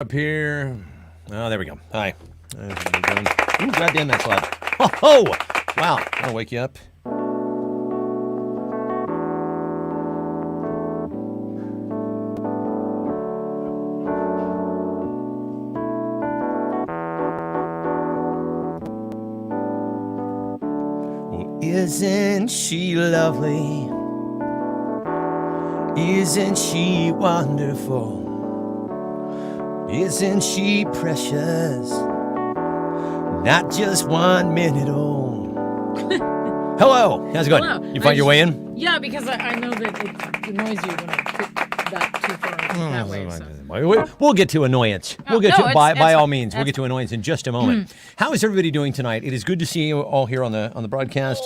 Up here. Oh, there we go. Hi. Ooh, goddamn, that's loud. Oh, wow. I'll wake you up. Well, isn't she lovely? Isn't she wonderful? Isn't she precious? Not just 1 minute old. Hello, how's it going? Hello. You find your way in? Yeah, because I know that it annoys you when I put that too far that way. So. We'll get to annoyance. We'll get to by all means. We'll get to annoyance in just a moment. How is everybody doing tonight? It is good to see you all here on the broadcast.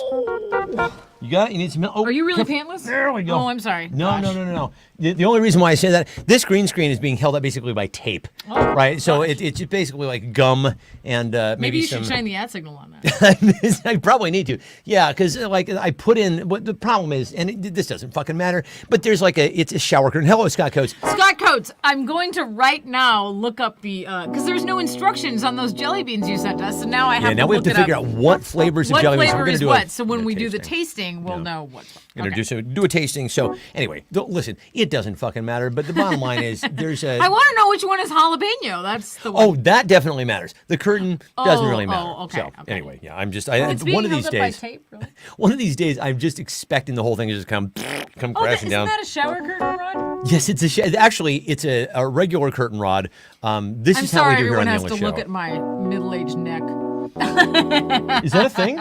You need some milk? Are you really pantless? There we go. Oh, I'm sorry. No. The only reason why I say that, this green screen is being held up basically by tape, right? So it's just basically like gum and Maybe you some... should shine the ad signal on that. I probably need to. Yeah, because like I put in, what the problem is, and this doesn't fucking matter, but there's like it's a shower curtain. Hello, Scott Coates. Scott Coates, I'm going to right now look up the, because there's no instructions on those jelly beans you sent us, so now I have to now we have to figure out what flavors of jelly beans we're going to do. What flavor is what? So when we do the tasting, we'll know what's what. Do a tasting. So anyway, listen, it doesn't fucking matter. But the bottom line is, there's a. I want to know which one is jalapeno. That's the one. Oh, that definitely matters. The curtain doesn't really matter. Okay. So anyway, yeah, I'm just. It's one of these being held days. up by tape, really? One of these days, I'm just expecting the whole thing to just come crashing down. Isn't that a shower curtain rod? Yes, it's actually it's a regular curtain rod. This is how we do here on the English Show. I'm sorry, everyone has to look at my middle-aged neck. Is that a thing?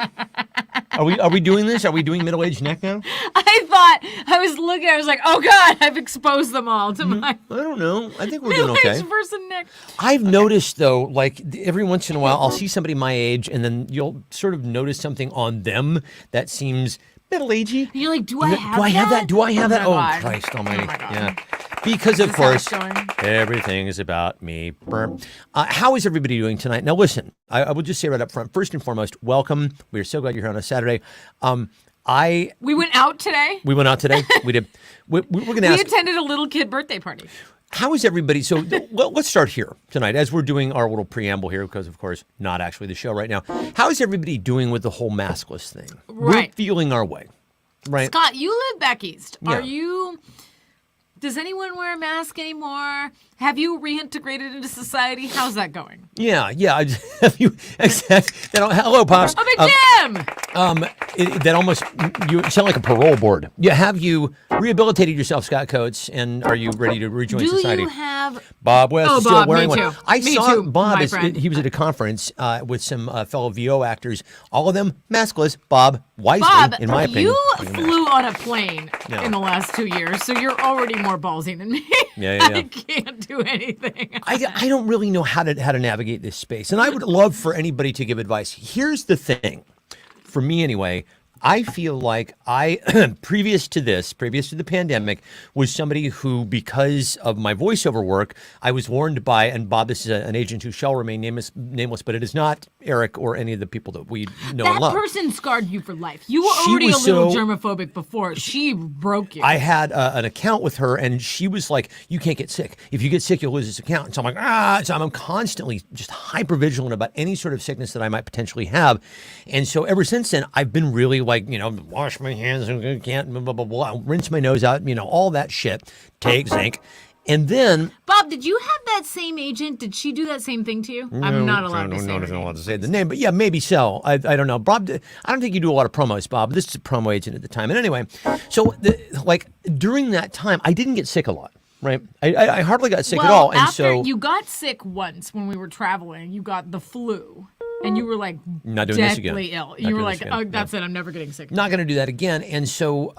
Are we doing this? Are we doing middle-aged neck now? I was like, oh God, I've exposed them all to my I don't know. I think we're doing okay. middle-aged person neck. I've noticed though, like every once in a while, I'll see somebody my age, and then you'll sort of notice something on them that seems middle-agey. You're like, do I have that? Do I have that? Oh, God. Christ almighty. Oh my God. Yeah. Because, of Is this course, how it's going? everything is about me. How is everybody doing tonight? Now, listen, I will just say right up front, first and foremost, welcome. We are so glad you're here on a Saturday. We went out today. We went out today. We did. We're going to ask. We attended a little kid birthday party. How is everybody? So let's start here tonight as we're doing our little preamble here, because, of course, not actually the show right now. How is everybody doing with the whole maskless thing? Right. We're feeling our way. Right. Scott, you live back east. Yeah. Does anyone wear a mask anymore? Have you reintegrated into society? How's that going? Yeah. Have you? Hello, Pops. Oh, Big Jim! That almost, you sound like a parole board. Yeah, have you rehabilitated yourself, Scott Coates, and are you ready to rejoin society? Do you have... Bob West is still Bob, wearing me one. too. I Me saw too, Bob, my friend. he was at a conference with some fellow VO actors, all of them maskless. Bob, wisely, Bob, in my opinion. you flew on a plane in the last 2 years, so you're already more ballsy than me. Yeah. I can't do anything. I don't really know how to navigate this space, and I would love for anybody to give advice. Here's the thing, for me anyway. I feel like previous to the pandemic, was somebody who, because of my voiceover work, I was warned by, and Bob, this is an agent who shall remain nameless, but it is not Eric or any of the people that we know and love. That person scarred you for life. You were already a little germophobic before. She broke you. I had an account with her, and she was like, you can't get sick. If you get sick, you'll lose this account. And so I'm like, So I'm constantly just hyper-vigilant about any sort of sickness that I might potentially have. And so ever since then, I've been really like, wash my hands, and can't, blah, blah, blah, blah, rinse my nose out, all that shit. Take zinc. And then... Bob, did you have that same agent? Did she do that same thing to you? I'm not allowed to say her name. allowed to say the name, but yeah, maybe so. I don't know. Bob, I don't think you do a lot of promos, Bob. This is a promo agent at the time. And anyway, so during that time, I didn't get sick a lot. Right, I hardly got sick at all, and after you got sick once when we were traveling, you got the flu, and you were like not doing this again. Deathly ill. You were like, oh, that's it. I'm never getting sick. Not going to do that again. And so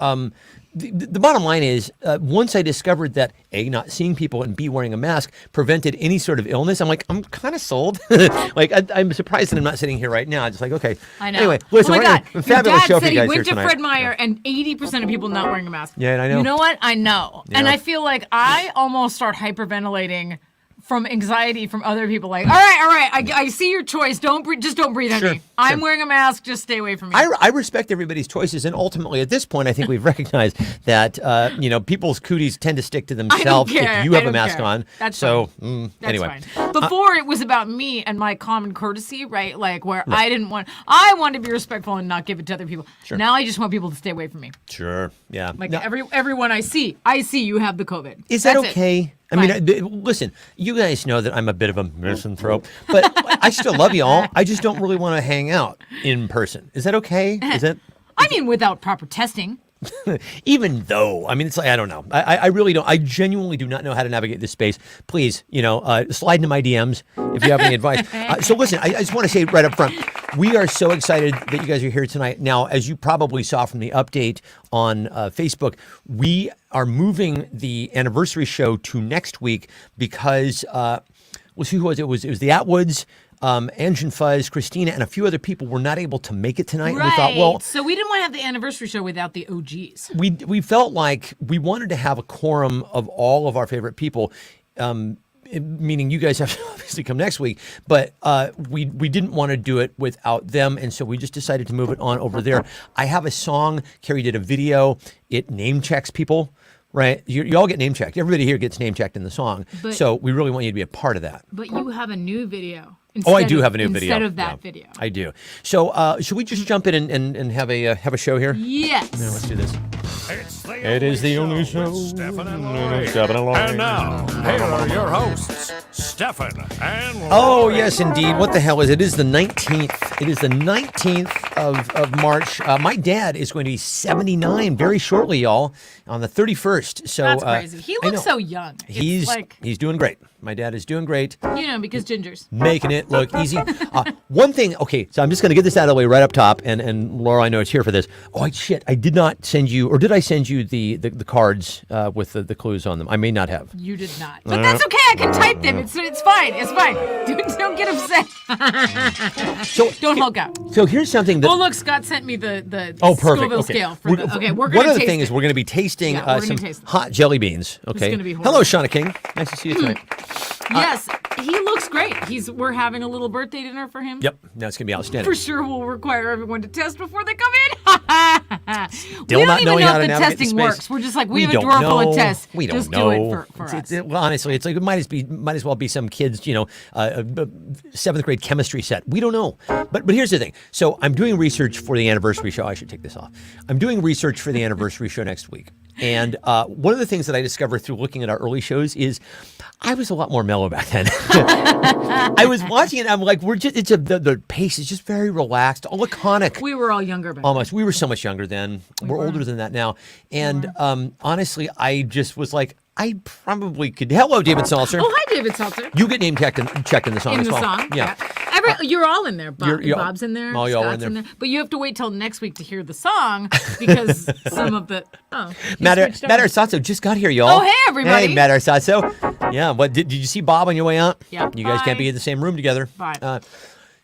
the bottom line is, once I discovered that A, not seeing people, and B, wearing a mask prevented any sort of illness, I'm like, I'm kind of sold. I'm surprised that I'm not sitting here right now. Just like, okay. I know. Anyway, listen, oh my God. a fabulous show for you guys here Your dad said he went to tonight. Fred Meyer, and 80% of people not wearing a mask. Yeah, I know. You know what? I know. Yeah. And I feel like I almost start hyperventilating from anxiety from other people. Like, all right, I see your choice. Just don't breathe on Sure, me. I'm sure. wearing a mask. Just stay away from me. I respect everybody's choices, and ultimately, at this point, I think we've recognized that people's cooties tend to stick to themselves care. if you have I a don't mask care. on. That's so That's anyway, fine. Before it was about me and my common courtesy, right? Like where I wanted to be respectful and not give it to other people. Sure. Now I just want people to stay away from me. sure, yeah. Like Now, everyone I see you have the COVID. is that That's it. okay? I Fine. mean, listen, you guys know that I'm a bit of a misanthrope, but I still love you all. I just don't really want to hang out in person. Is that okay? Is that? I mean, without proper testing. Even though, I mean, it's like, I don't know. I really don't. I genuinely do not know how to navigate this space. Please, slide into my DMs if you have any advice. So listen, I just want to say right up front, we are so excited that you guys are here tonight. Now, as you probably saw from the update on Facebook, we are moving the anniversary show to next week because, let's see who was it? It was the Atwoods, Ange and Fuzz, Christina, and a few other people were not able to make it tonight. Right. And we thought, well, so we didn't want to have the anniversary show without the OGs. we felt like we wanted to have a quorum of all of our favorite people, meaning you guys have to obviously come next week, but we didn't want to do it without them, and so we just decided to move it on over there. I have a song. Carrie did a video. It name checks people. Right, you all get name checked. Everybody here gets name checked in the song. But- so we really want you to be a part of that. But you have a new video. Oh, I do have a new video. Instead of that Yeah, video. I do. So should we just jump in and have a show here? Yes. Yeah, let's do this. It is the only show with Stefan and Laurie. And now, here are your hosts, Stefan and Laurie. Oh, yes, indeed. What the hell is it? It is the 19th. It is the 19th of March. My dad is going to be 79 very shortly, y'all, on the 31st. So That's crazy. He I looks know. so young. It's He's like, he's doing great. My dad is doing great, because gingers. making it look easy. One thing, okay, so I'm just going to get this out of the way right up top, and Laura, I know it's here for this. Oh, shit, I did not send you, or did I send you the cards with the clues on them? I may not have. You did not. But that's okay. I can type them. It's fine. It's fine. Don't get upset. So Don't Hulk out. So here's something that. Oh, look, Scott sent me the Oh, perfect. Scoville Okay. scale. We're One going of to the taste things it. is we're going to be tasting Yeah, we're some gonna taste it. hot jelly beans. Okay. gonna be horrible. Hello, Shauna King. Nice to see you tonight. Yes, he looks great. We're having a little birthday dinner for him. Yep. No, it's going to be outstanding. For sure, we'll require everyone to test before they come in. Still we not don't even knowing know how if to the navigate testing the space. works. We're just like, we have a don't drawer full of know. tests. We don't just know. do it for us. Well, honestly, it's like it might as well be some kids, seventh grade chemistry set. We don't know. But here's the thing. So I'm doing research for the anniversary show. I should take this off. I'm doing research for the anniversary show next week. And one of the things that I discovered through looking at our early shows is I was a lot more mellow back then. I was watching it. I'm like, the pace is just very relaxed, laconic. We were all younger back then. Almost. We were so much younger then. We're older than that now. And honestly, I just was like, I probably could. Hello, David Salzer. Oh, hi, David Salter. You get name checked in the song In as the well. song. Yeah. You're all in there. You're- Bob's in there. all y'all are Scott's in there. But you have to wait till next week to hear the song because some of the. Oh. he Matt switched over. Arsato just got here, y'all. Oh, hey, everybody. Hey, Matt Arsato. Yeah, what did you see Bob on your way out? Yeah, You guys can't bye. be in the same room together. Bye.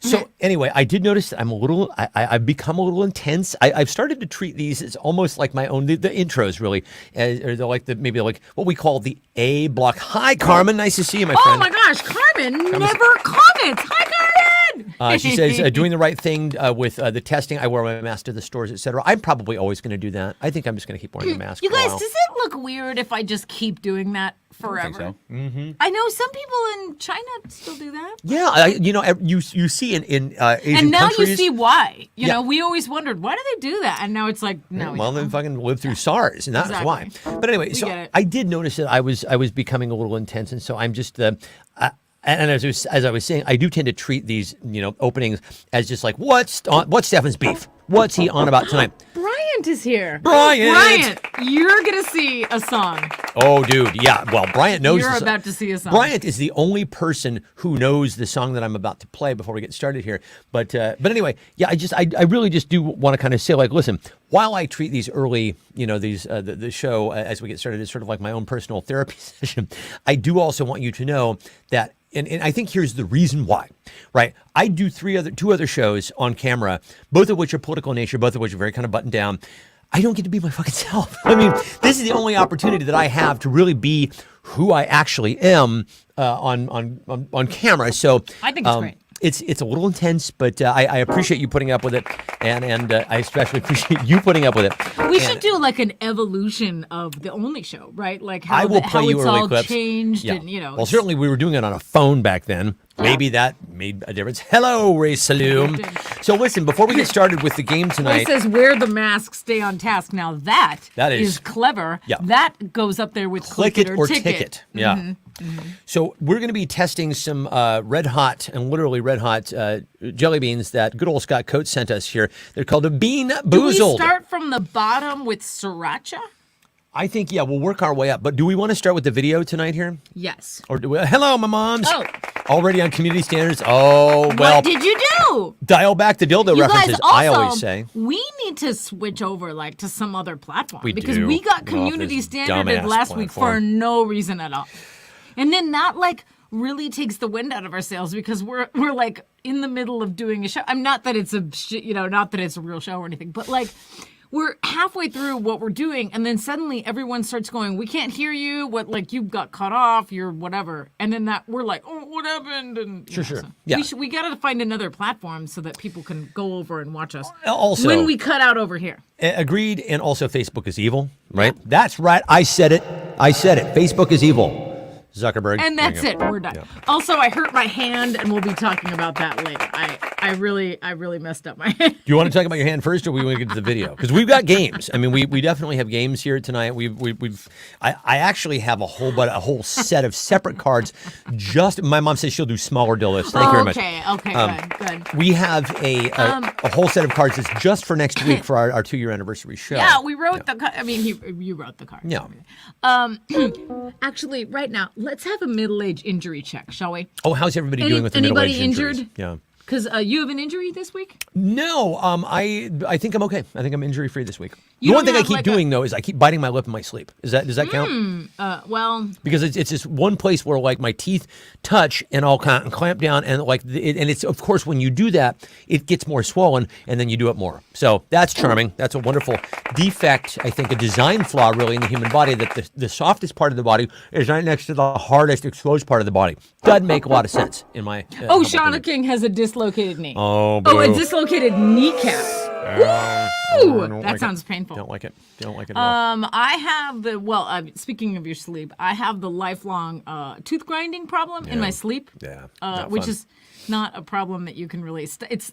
So anyway, I did notice that I'm a little. I've become a little intense. I've started to treat these as almost like my own. The intros really, or they're like maybe like what we call the A block. Hi, Carmen. Nice to see you, my Oh friend. my gosh, Carmen never comments. Hi, Carmen. She says doing the right thing with the testing. I wear my mask to the stores, etc. I'm probably always going to do that. I think I'm just going to keep wearing the mask. You for a guys, while. does it look weird if I just keep doing that forever? so. I know some people in China still do that. Yeah, you see in Asian And now countries. you see why. You Yeah. know, we always wondered, why do they do that? And now it's like, no. we Well, don't. they fucking lived through SARS, and that's why. Exactly. But anyway, so get it. I did notice that I was becoming a little intense, and so I'm just. And as I was saying, I do tend to treat these, openings as just like what's Stefan's beef? What's he on about tonight? Bryant is here. Bryant! You're going to see a song. Oh, dude, yeah. Well, Bryant knows. You're the song. about to see a song. Bryant is the only person who knows the song that I'm about to play before we get started here. But anyway, yeah, I really just do want to kind of say, like, listen, while I treat these early, these the show as we get started is sort of like my own personal therapy session, I do also want you to know that. And I think here's the reason why, right? I do two other shows on camera, both of which are political in nature, both of which are very kind of buttoned down. I don't get to be my fucking self. I mean, this is the only opportunity that I have to really be who I actually am on camera. So I think it's great. It's a little intense, but I appreciate you putting up with it, and I especially appreciate you putting up with it. We should do like an evolution of the Only Show, right? Like how, I will play how you it's early all clips. changed, Yeah. and Well, certainly we were doing it on a phone back then. Maybe that made a difference. Hello, Ray Saloom. It did. So listen, before we get started with the game It tonight, says wear the mask, stay on task. Now that is- is clever. Yeah. That goes up there with click it or ticket. Yeah. So we're going to be testing some red hot and literally red hot jelly beans that good old Scott Coates sent us here. They're called a Bean Do we Boozled. start from the bottom with sriracha? I think, yeah, we'll work our way up. But do we want to start with the video tonight here? Yes. Or do we, hello, my moms. Oh. Already on community standards. Oh, well, What did you do? dial back the dildo You references, guys, also, I always say. we need to switch over like to some other platform We because do. we got Get off community this standarded dumbass last week for platform. no reason at all. And then that like really takes the wind out of our sails because we're like in the middle of doing a show. I'm not that it's not that it's a real show or anything, but like we're halfway through what we're doing, and then suddenly everyone starts going, "We can't hear you. What? Like you got cut off. You're whatever." And then that we're like, "Oh, what happened?" And Sure. Yeah. we got to find another platform so that people can go over and watch us. Also- when we cut out over here. Agreed. And also, Facebook is evil, right? That's right. I said it. Facebook is evil. Zuckerberg. And There that's you it. go. We're done. Yeah. Also, I hurt my hand, and we'll be talking about that later. I really messed up my hand. Do you want to talk about your hand first, or we want to get to the video? Because we've got games. I mean, we definitely have games here tonight. I actually have a whole set of separate cards. Just my mom says she'll do smaller dildos. Thank you very much. Okay, good. We have a whole set of cards that's just for next week for our 2-year anniversary show. Yeah, we wrote the card. I mean, you wrote the card. Yeah. Actually, right now, let's have a middle-age injury check, shall we? Oh, how's everybody doing with the Anybody middle-aged injuries? injured? Yeah. Because you have an injury this week? No, I think I'm okay. I think I'm injury free this week. You The one don't thing I have, keep like, doing though is I keep biting my lip in my sleep. Does that count? Well, Because it's just one place where like my teeth touch and I'll kind of clamp down and and it's of course when you do that it gets more swollen and then you do it more. So that's charming. That's a wonderful defect. I think a design flaw really in the human body that the softest part of the body is right next to the hardest exposed part of the body. Doesn't make a lot of sense in my. oh, humble Shauna opinion. King has a dislocated knee. Oh, a boo. dislocated kneecap. I Woo! don't That like sounds it. painful. Don't like it. Don't like it at all. I have speaking of your sleep, I have the lifelong tooth grinding problem in my sleep. Yeah, which fun. is not a problem that you can really.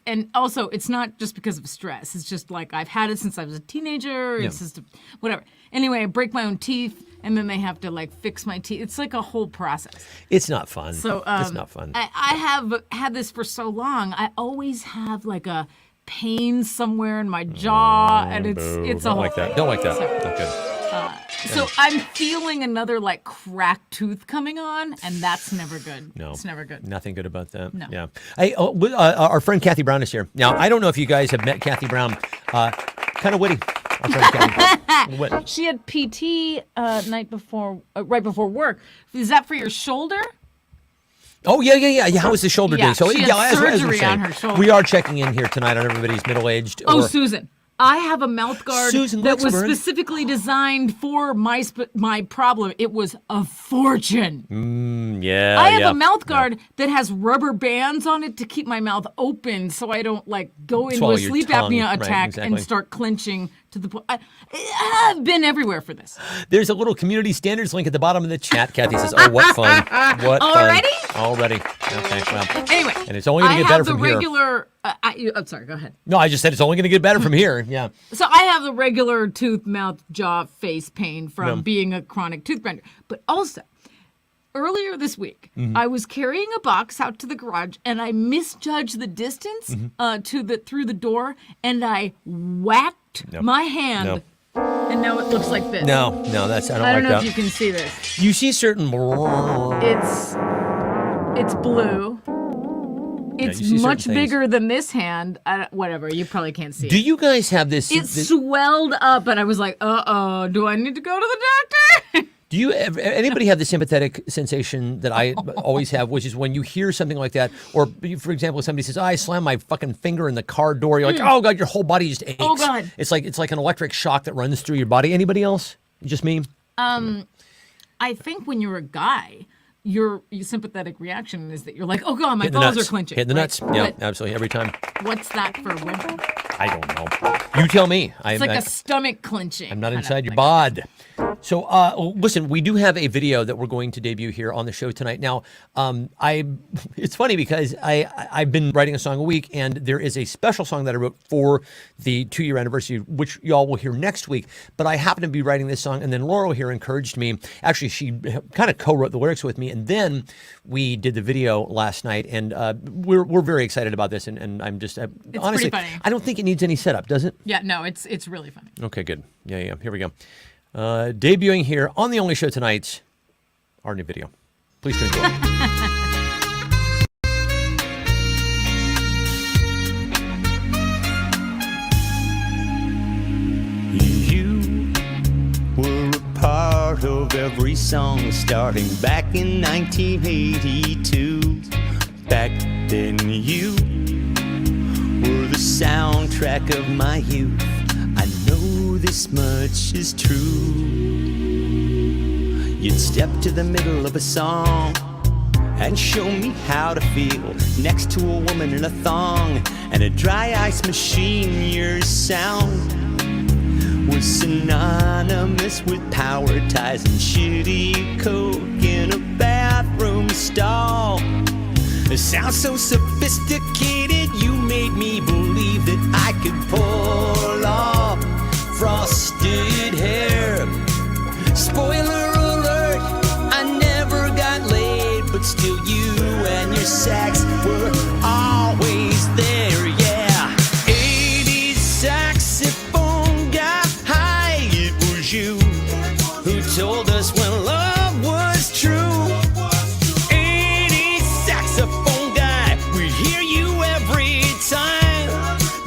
And also it's not just because of stress. It's just like I've had it since I was a teenager. It's just whatever. Anyway, I break my own teeth, and then they have to like fix my teeth. It's like a whole process. It's not fun. So it's not fun. I have had this for so long. I always have like a pain somewhere in my jaw, and it's a Don't whole like that. thing. Don't like that. So- Not good. So I'm feeling another like cracked tooth coming on, and that's never good. No, It's never good. Nothing good about that. No. Yeah. Hey, our friend Kathy Brown is here. Now, I don't know if you guys have met Kathy Brown. Kind of witty. Our friend Kathy. Wit. She had PT right before work. Is that for your shoulder? Oh, yeah. How was the shoulder Yeah, day? So, she had as we're surgery saying, on her shoulder. we are checking in here tonight on everybody's middle-aged. Oh, or- Susan. I have a mouth guard Susan that was Luxembourg. specifically designed for my problem. It was a fortune. Yeah, I have yeah. a mouth guard that has rubber bands on it to keep my mouth open so I don't like go into Swallow a your sleep tongue. apnea Right, attack exactly. and start clenching to the point. I've been everywhere for this. There's a little community standards link at the bottom of the chat. Kathy says, "Oh, what fun! What Already? fun! Already? Okay, well, Anyway, and it's only going to get better from I here. have the regular. I'm sorry. Go ahead. No, I just said it's only going to get better from here. Yeah. So I have the regular tooth, mouth, jaw, face pain from being a chronic tooth grinder. But also, earlier this week, I was carrying a box out to the garage and I misjudged the distance through the door, and I whacked my hand, and now it looks like this. No, that's I don't I like don't know that. if you can see this. You see certain. It's blue. It's you see certain much things. bigger than this hand. Whatever, you probably can't see Do it. you guys have this? It this- swelled up, and I was like, do I need to go to the doctor? Do you anybody have the sympathetic sensation that I always have, which is when you hear something like that, or for example, somebody says, "I slammed my fucking finger in the car door." You're like, "Oh God, your whole body just aches." Oh, God. It's like an electric shock that runs through your body. Anybody else? Just me? I think when you're a guy, your sympathetic reaction is that you're like, oh God, my Hit the balls nuts. are clenching. Hit the right? nuts. Yeah, But absolutely. Every time. what's that for women? I don't know. You tell me. It's like a stomach clenching. I'm not kind of inside your thing. bod. So, listen, we do have a video that we're going to debut here on the show tonight. Now, it's funny because I've been writing a song a week, and there is a special song that I wrote for the 2-year anniversary, which y'all will hear next week. But I happen to be writing this song, and then Laurel here encouraged me. Actually, she kind of co-wrote the lyrics with me, and then we did the video last night, and we're very excited about this. And I'm just honestly, pretty funny. I don't think it needs any setup, does it? Yeah, no, it's really funny. Okay, good. Yeah. Here we go. Debuting here on The Only Show tonight, our new video. Please do enjoy. You were a part of every song starting back in 1982. Back then you were the soundtrack of my youth. I know this much is true. You'd step to the middle of a song and show me how to feel next to a woman in a thong and a dry ice machine. Your sound was synonymous with power ties and shitty coke in a bathroom stall. It sounds so sophisticated, you made me believe that I could pull off frosted hair. Spoiler alert, I never got laid, but still you and your sex were always there, yeah. 80s saxophone guy, it was you who told us when love was true. 80s saxophone guy, we'd hear you every time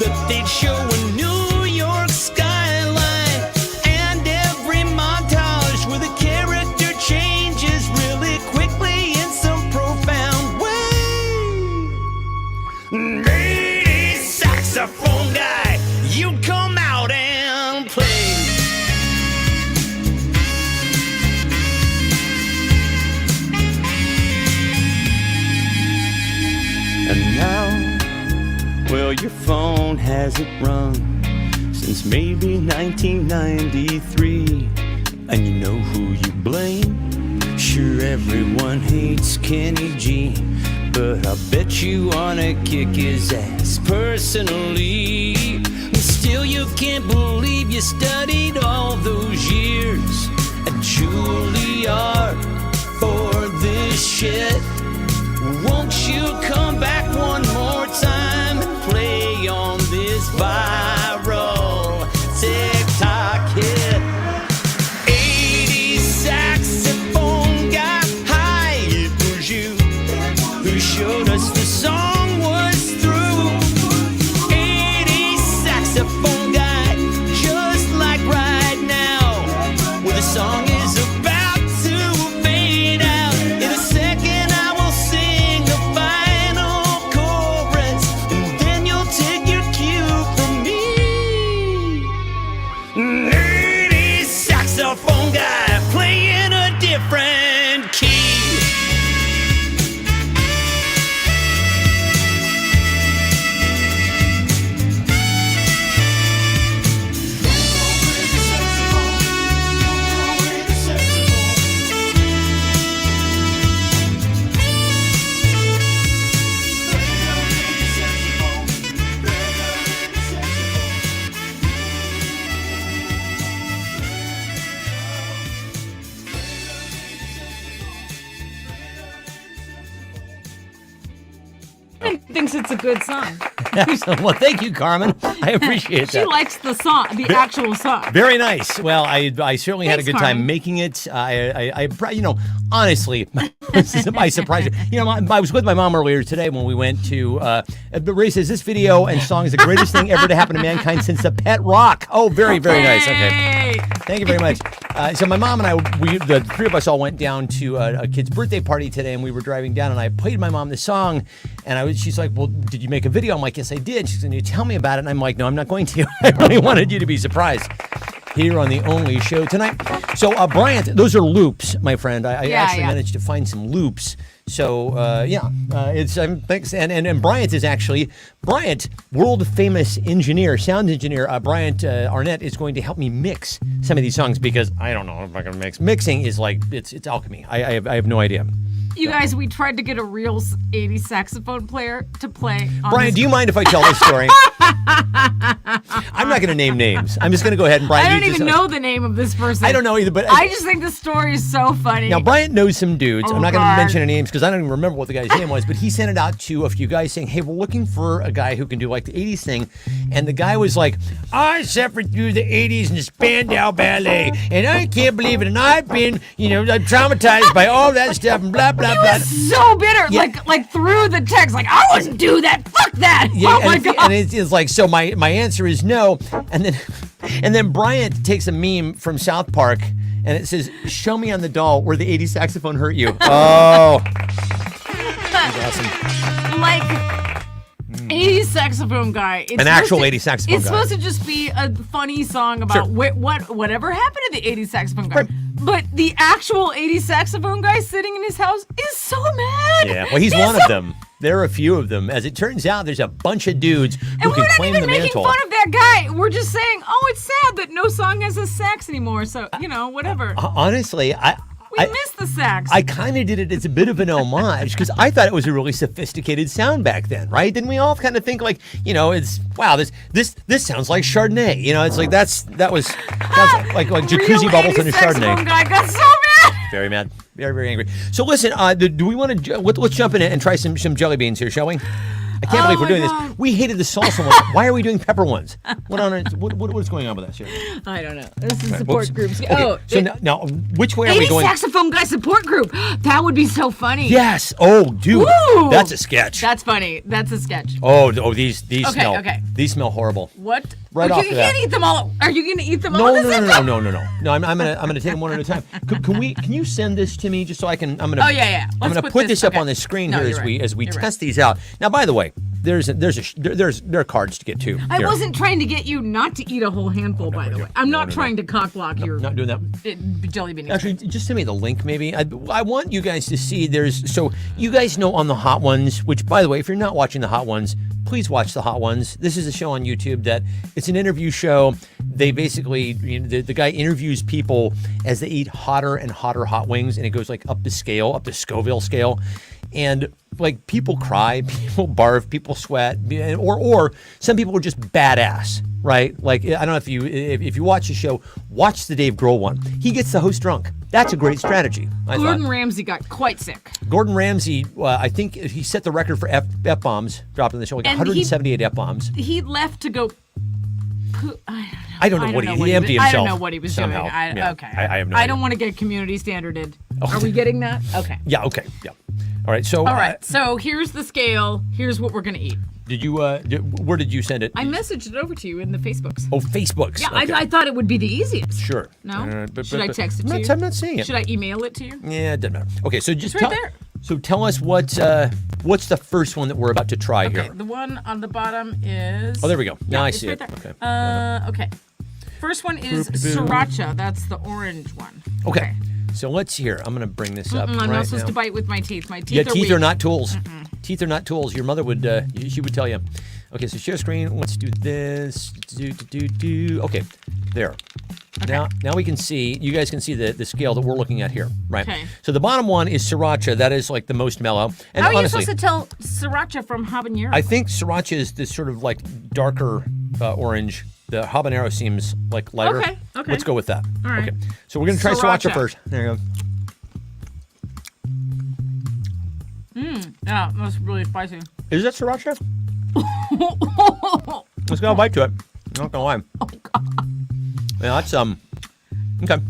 that they'd show a New York skyline, and every montage where the character changes really quickly in some profound way. 80s saxophone guy, you come out and play. And now, well, your phone hasn't rung since maybe 1993. And you know who you blame? Sure, everyone hates Kenny G, but I bet you wanna kick his ass personally. Still, you can't believe you studied all those years at Juilliard for this shit. Won't you come back one more time and play on this viral TikTok hit? 80s saxophone guy, it was you who showed us the song was through. 80s saxophone guy, just like right now, where the song is about to fade out. In a second I will sing the final chorus, and then you'll take your cue from me. 80s saxophone guy, playing a different key. Thinks it's a good song. Excellent. Well, thank you, Carmen. I appreciate She that. likes the song, the actual song. Very nice. Well, I certainly had a Thanks, good time Carmen. making it. I honestly, this is my surprise. I was with my mom earlier today when we went to. Ray says this video and song is the greatest thing ever to happen to mankind since the pet rock. Oh, very, very nice. Okay, Hey! thank you very much. So my mom and I, the three of us all went down to a kid's birthday party today, and we were driving down, and I played my mom this song, and she's like, well, did you make a video? I'm like, yes, I did. She's going to tell me about it, and I'm like, no, I'm not going to. I really wanted you to be surprised here on the Only Show tonight. So, Bryant, those are loops, my friend. I actually managed to find some loops. So, thanks. And Bryant is actually, world famous engineer, sound engineer, Bryant Arnett is going to help me mix some of these songs because I don't know if I can mix. Mixing is like, it's alchemy. I have no idea. You guys, we tried to get a real 80s saxophone player to play. Brian, do you mind if I tell this story? I'm not going to name names. I'm just going to go ahead and Brian. I don't even know the name of this person. I don't know either, but I just think the story is so funny. Now, Bryant knows some dudes. Oh, I'm not going to God. mention any names because I don't even remember what the guy's name was, but he sent it out to a few guys saying, hey, we're looking for a guy who can do like the 80s thing. And the guy was like, I suffered through the 80s in the Spandau Ballet, and I can't believe it. And I've been, I'm traumatized by all that stuff and blah, blah, He blah. was so bitter, Yeah. like through the text, like I wouldn't do that. Fuck that. Yeah, oh my and, God. and it's like, so my answer is no. And then Bryant takes a meme from South Park and it says, show me on the doll where the 80s saxophone hurt you. Oh. That's awesome. Like 80s saxophone guy. It's An actual supposed to- 80s saxophone It's guy. supposed to just be a funny song about whatever happened to the 80s saxophone guy. Right. But the actual 80s saxophone guy sitting in his house is so mad. Yeah, well, he's one of them. There are a few of them. As it turns out, there's a bunch of dudes who And can we're not claim even the making mantle. fun of that guy. We're just saying, oh, it's sad that no song has a sax anymore. So, whatever. Honestly, We miss the sax. I kind of did it as a bit of an homage because I thought it was a really sophisticated sound back then, right? Didn't we all kind of think like, it's wow, this sounds like Chardonnay. It's like that's like jacuzzi Real bubbles in a 80s saxophone Chardonnay. guy got so mad. Very mad, very very angry. So listen, do we want to let's jump in and try some jelly beans here, shall we? I can't believe we're my doing God. this. We hated the salsa ones. Why are we doing pepper ones? What's going on with us here? I don't know. This is Whoops. support groups. Okay, Oh, so now, which way are we 80s going? saxophone guy support group. That would be so funny. Yes. Oh, dude, Woo! that's a sketch. That's funny. That's a sketch. Oh, these Okay, smell. okay. These smell horrible. What? Right you off the bat. can't eat them all. Are you gonna eat them all? No, at the same time? No. I'm gonna take them one at a time. Can you send this to me just so I can? I'm gonna. Oh, yeah. I'm Let's gonna put this up okay. on the screen No, here you're as we right. You're test these out. Now, by the way, there are cards to get too. I Here. wasn't trying to get you not to eat a whole handful, by the way. I'm not trying to cock block your Not doing that. jelly bean. Actually, just send me the link, maybe. I want you guys to see. So you guys know on the Hot Ones, which, by the way, if you're not watching the Hot Ones, please watch the Hot Ones. This is a show on YouTube that it's an interview show. They basically, the guy interviews people as they eat hotter and hotter hot wings, and it goes like up the Scoville scale. And like people cry, people barf, people sweat, or some people are just badass, right? Like I don't know if you watch the show, watch the Dave Grohl one. He gets the host drunk. That's a great strategy. I Gordon thought. Ramsay got quite sick. Gordon Ramsay, I think he set the record for F bombs dropped in the show, like And 178 F bombs. He left to go. I don't know what he emptied I himself. don't know what he was somehow. doing. Yeah. Okay. I have no I idea. don't want to get community standarded. Are we getting that? Okay. Yeah. Okay. Yeah. All right. So. All right. So here's the scale. Here's what we're gonna eat. Did you? Where did you send it? I messaged it over to you in the Facebooks. Oh, Facebook's. Yeah, okay. I thought it would be the easiest. Sure. No? But- Should I but- text it I'm to not- you? I'm not seeing it. Should I email it to you? Yeah, it doesn't matter. Okay, so just It's right tell. there. So tell us what's the first one that we're about to try Okay. here. The one on the bottom is. Oh, there we go. Now I it's see right it. there. Okay. Okay. First one is sriracha. That's the orange one. Okay. So let's hear. I'm gonna bring this up I'm right not supposed now. to bite with my teeth. My teeth Yeah, are teeth weak. are not tools. Teeth are not tools. Your mother would. She would tell you. Okay, so share screen. Let's do this. Okay, there. Now we can see. You guys can see the scale that we're looking at here, right? Okay. So the bottom one is sriracha. That is like the most mellow. And How are you honestly, supposed to tell sriracha from habanero? I think sriracha is this sort of like darker orange. The habanero seems like lighter. Okay, okay. Let's go with that. All right. Okay. So we're gonna try sriracha Sriracha. first. There you go. Yeah, that's really spicy. Is that sriracha? Let's go bite to it. Not gonna lie. Oh, Yeah, that's okay.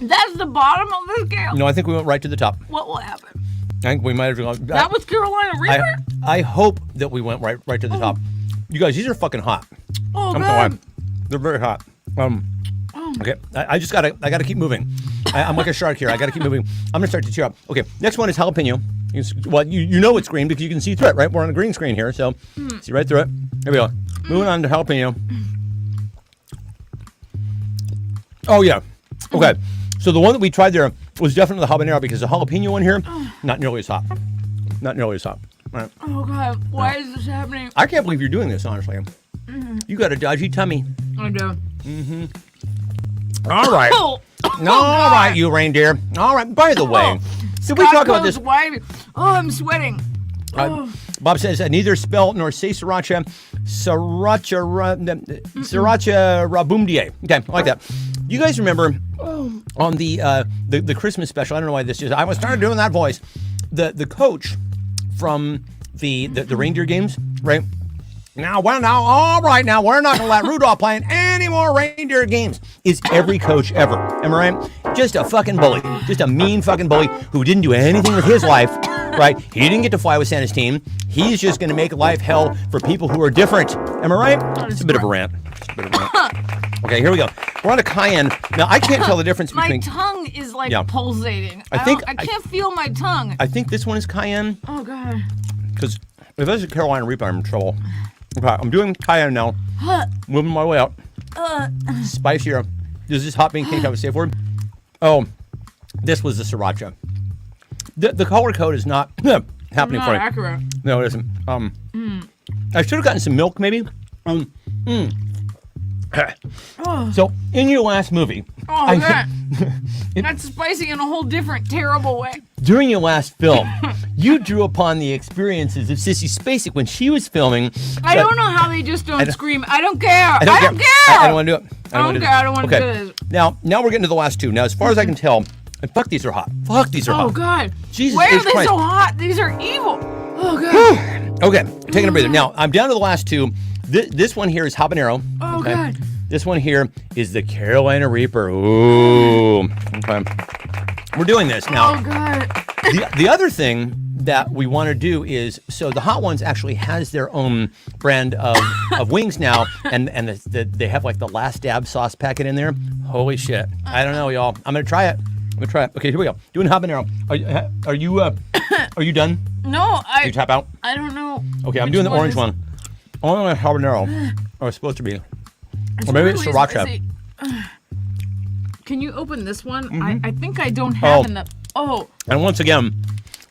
That's the bottom of the scale. No, I think we went right to the top. What will happen? I think we might have gone. That was Carolina Reaper? I hope that we went right to the top. You guys, these are fucking hot. Oh, I'm God. gonna lie. They're very hot. Oh, Okay, I gotta keep moving. I'm like a shark here. I gotta keep moving. I'm gonna start to cheer up. Okay, next one is jalapeno. You know it's green because you can see through it, right? We're on a green screen here, so see right through it. There we go. Moving on to jalapeno. Oh yeah. Okay. So the one that we tried there was definitely the habanero because the jalapeno one here, not nearly as hot. Not nearly as hot. All right. Oh God, why is this happening? I can't believe you're doing this, honestly. You got a dodgy tummy. I do. All right. Oh, All right, you reindeer. All right. By the way, did we talk about this? Why? Oh, I'm sweating. Bob says neither spell nor say sriracha. Sriracha rabumdie. Okay, I like that. You guys remember on the Christmas special? I don't know why this is. I was started doing that voice. The coach from the reindeer games, right? Now, all right, now we're not gonna let Rudolph play in any more reindeer games. Is every coach ever? Am I right? Just a fucking bully, just a mean fucking bully who didn't do anything with his life, right? He didn't get to fly with Santa's team. He's just gonna make life hell for people who are different. Am I right? It's a bit of a rant. Okay, here we go. We're on a cayenne. Now I can't tell the difference My between. tongue is like Yeah. pulsating. I think I can't feel my tongue. I think this one is cayenne Oh God. because if this is Carolina Reaper, I'm in trouble. Okay, I'm doing cayenne now. Moving my way up. Spicier. Does this hot bean cake have a safe word? Oh, this was the sriracha. The color code is not happening Not for you. accurate. No, it isn't. I should have gotten some milk, maybe. So, in your last movie, Oh God. That's spicy in a whole different, terrible way. during your last film, you drew upon the experiences of Sissy Spacek when she was filming. I don't know how they just don't scream. I don't care. I don't care. I don't want to do it. I don't care. I don't want to do this. Now we're getting to the last two. Now, as far as I can tell, and fuck, these are hot. Fuck, these are Oh hot. God. Jesus Why are H. they Christ. so hot? These are evil. Oh God. Okay, taking a breather. Now, I'm down to the last two. This one here is habanero. Oh, okay? God. This one here is the Carolina Reaper. Ooh. Okay. We're doing this now. Oh God. The other thing that we want to do is, so the Hot Ones actually has their own brand of wings now, and they have like the last dab sauce packet in there. Holy shit! I don't know, y'all. I'm gonna try it. Okay, here we go. Doing habanero. Are you done? No, Did you tap out? I don't know. Okay, I'm which doing the orange is- one. Only habanero. Or it's supposed to be. Or maybe it's really sriracha. spicy. Can you open this one? I think I don't have Oh. enough. Oh. And once again,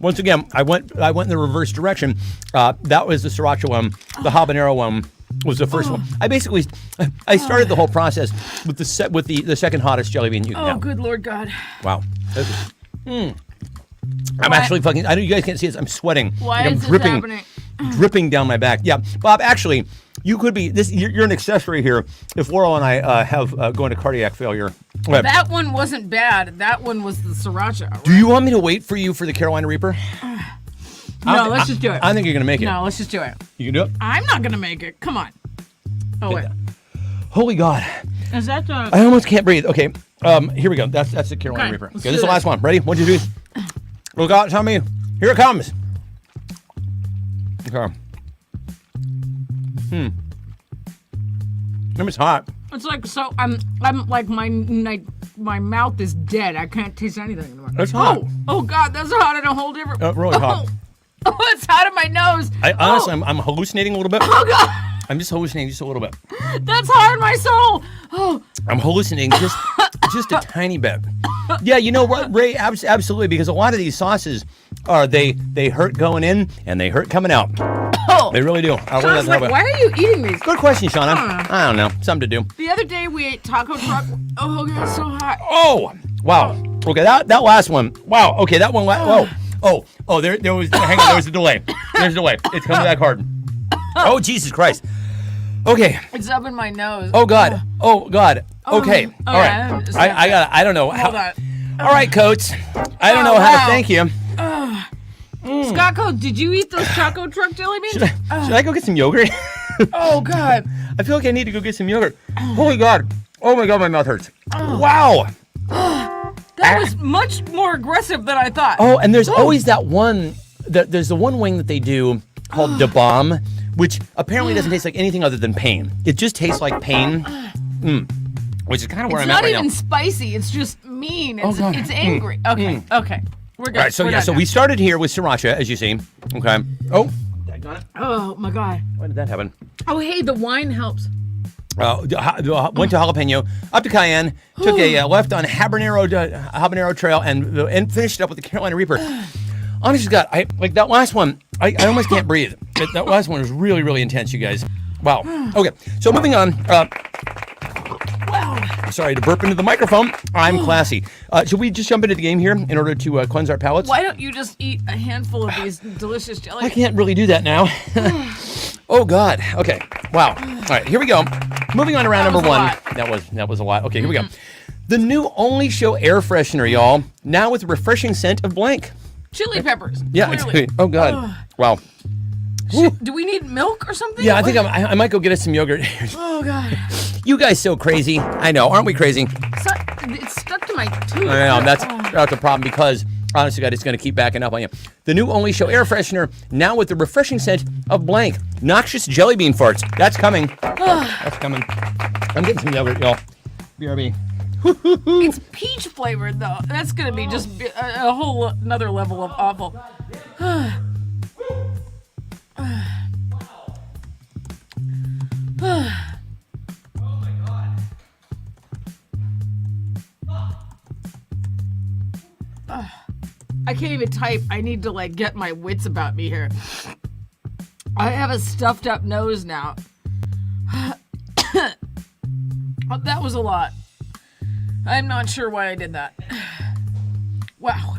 I went in the reverse direction. That was the sriracha one. The habanero one was the first one. I started the whole process with the second hottest jelly bean you can Oh, have. good Lord God. Wow. I'm actually fucking. I know you guys can't see this. I'm sweating. Why Like I'm is this dripping, happening? dripping down my back. Yeah, Bob. Actually, you could be this. You're an accessory here. If Laurel and I have going to cardiac failure. Okay. That one wasn't bad. That one was the sriracha. Do you want me to wait for you for the Carolina Reaper? No, let's just do it. I think you're gonna make it. No, let's just do it. You can do it. I'm not gonna make it. Come on. Oh wait. Holy God. Is that the? I almost can't breathe. Okay, here we go. That's the Carolina Okay, Reaper. let's Okay, do this is the this. last one. Ready? 1, 2, 3. Look out! Tell me. Here it comes. Okay. It's hot. It's like so. I'm like my mouth is dead. I can't taste anything anymore. It's hot. Oh God, that's hot in a whole different. Really hot. Oh, it's hot in my nose. I honestly, I'm hallucinating a little bit. Oh God, I'm just hallucinating just a little bit. that's hot in my soul. Oh, I'm hallucinating just a tiny bit. Yeah, you know what, Ray? Absolutely, because a lot of these sauces are they hurt going in and they hurt coming out. oh. They really do. I So I was like, why are you eating these? Good question, Shauna. I don't know. Something to do. The other day we ate taco truck. Oh God, it's so hot. Oh, wow. Okay, that last one. Wow. Okay, that one. Oh, there was. Hang on, there was a delay. There's a delay. It's coming back hard. Oh, Jesus Christ. Okay. It's up in my nose. Oh God. Oh God. Okay. All yeah, right. it's I got. I don't know. Hold on. All right, Coates. I don't Oh, know how to wow. thank you. Scott, did you eat those taco truck jelly beans? Should I go get some yogurt? Oh God. I feel like I need to go get some yogurt. Holy God. Oh my God, my mouth hurts. Wow. That was much more aggressive than I thought. Oh, and there's always that one. There's the one wing that they do called Da Bomb, which apparently doesn't taste like anything other than pain. It just tastes like pain. which is kind of where It's I'm not at right even now. spicy. It's just mean. It's, God. it's angry. Okay. Okay. We're good. All right, so We're yeah, done so now. we started here with sriracha, as you see. Okay. Oh, daggone it. Oh my god. Why did that happen? Oh hey, the wine helps. Went to jalapeno, up to cayenne, took a left on habanero trail, and finished it up with the Carolina Reaper. Honest to God, I like that last one. I almost can't breathe. That last one was really, really intense, you guys. Wow. Okay, so moving on. Wow. Sorry to burp into the microphone. I'm classy. Should we just jump into the game here in order to cleanse our palates? Why don't you just eat a handful of these delicious jelly? I can't really do that now. Oh God. Okay. Wow. All right. Here we go. Moving on to round That was number a one. lot. That was a lot. Okay. Here we go. The new Only Show air freshener, y'all. Now with a refreshing scent of blank. Chili peppers. Yeah. Clearly. Exactly. Oh God. Wow. Do we need milk or something? Yeah. I think What? I might go get us some yogurt. Oh god. You guys so crazy. I know. Aren't we crazy? It's stuck to my tooth. I know. That's a problem because. Honestly, God, it's going to keep backing up on you. The new Only Show air freshener, now with the refreshing scent of blank. Noxious jelly bean farts. That's coming. That's coming. I'm getting some yogurt, y'all. BRB. It's peach flavored though. That's gonna be just a whole another level of awful. I can't even type. I need to like get my wits about me here. I have a stuffed up nose now. Oh, that was a lot. I'm not sure why I did that. Wow.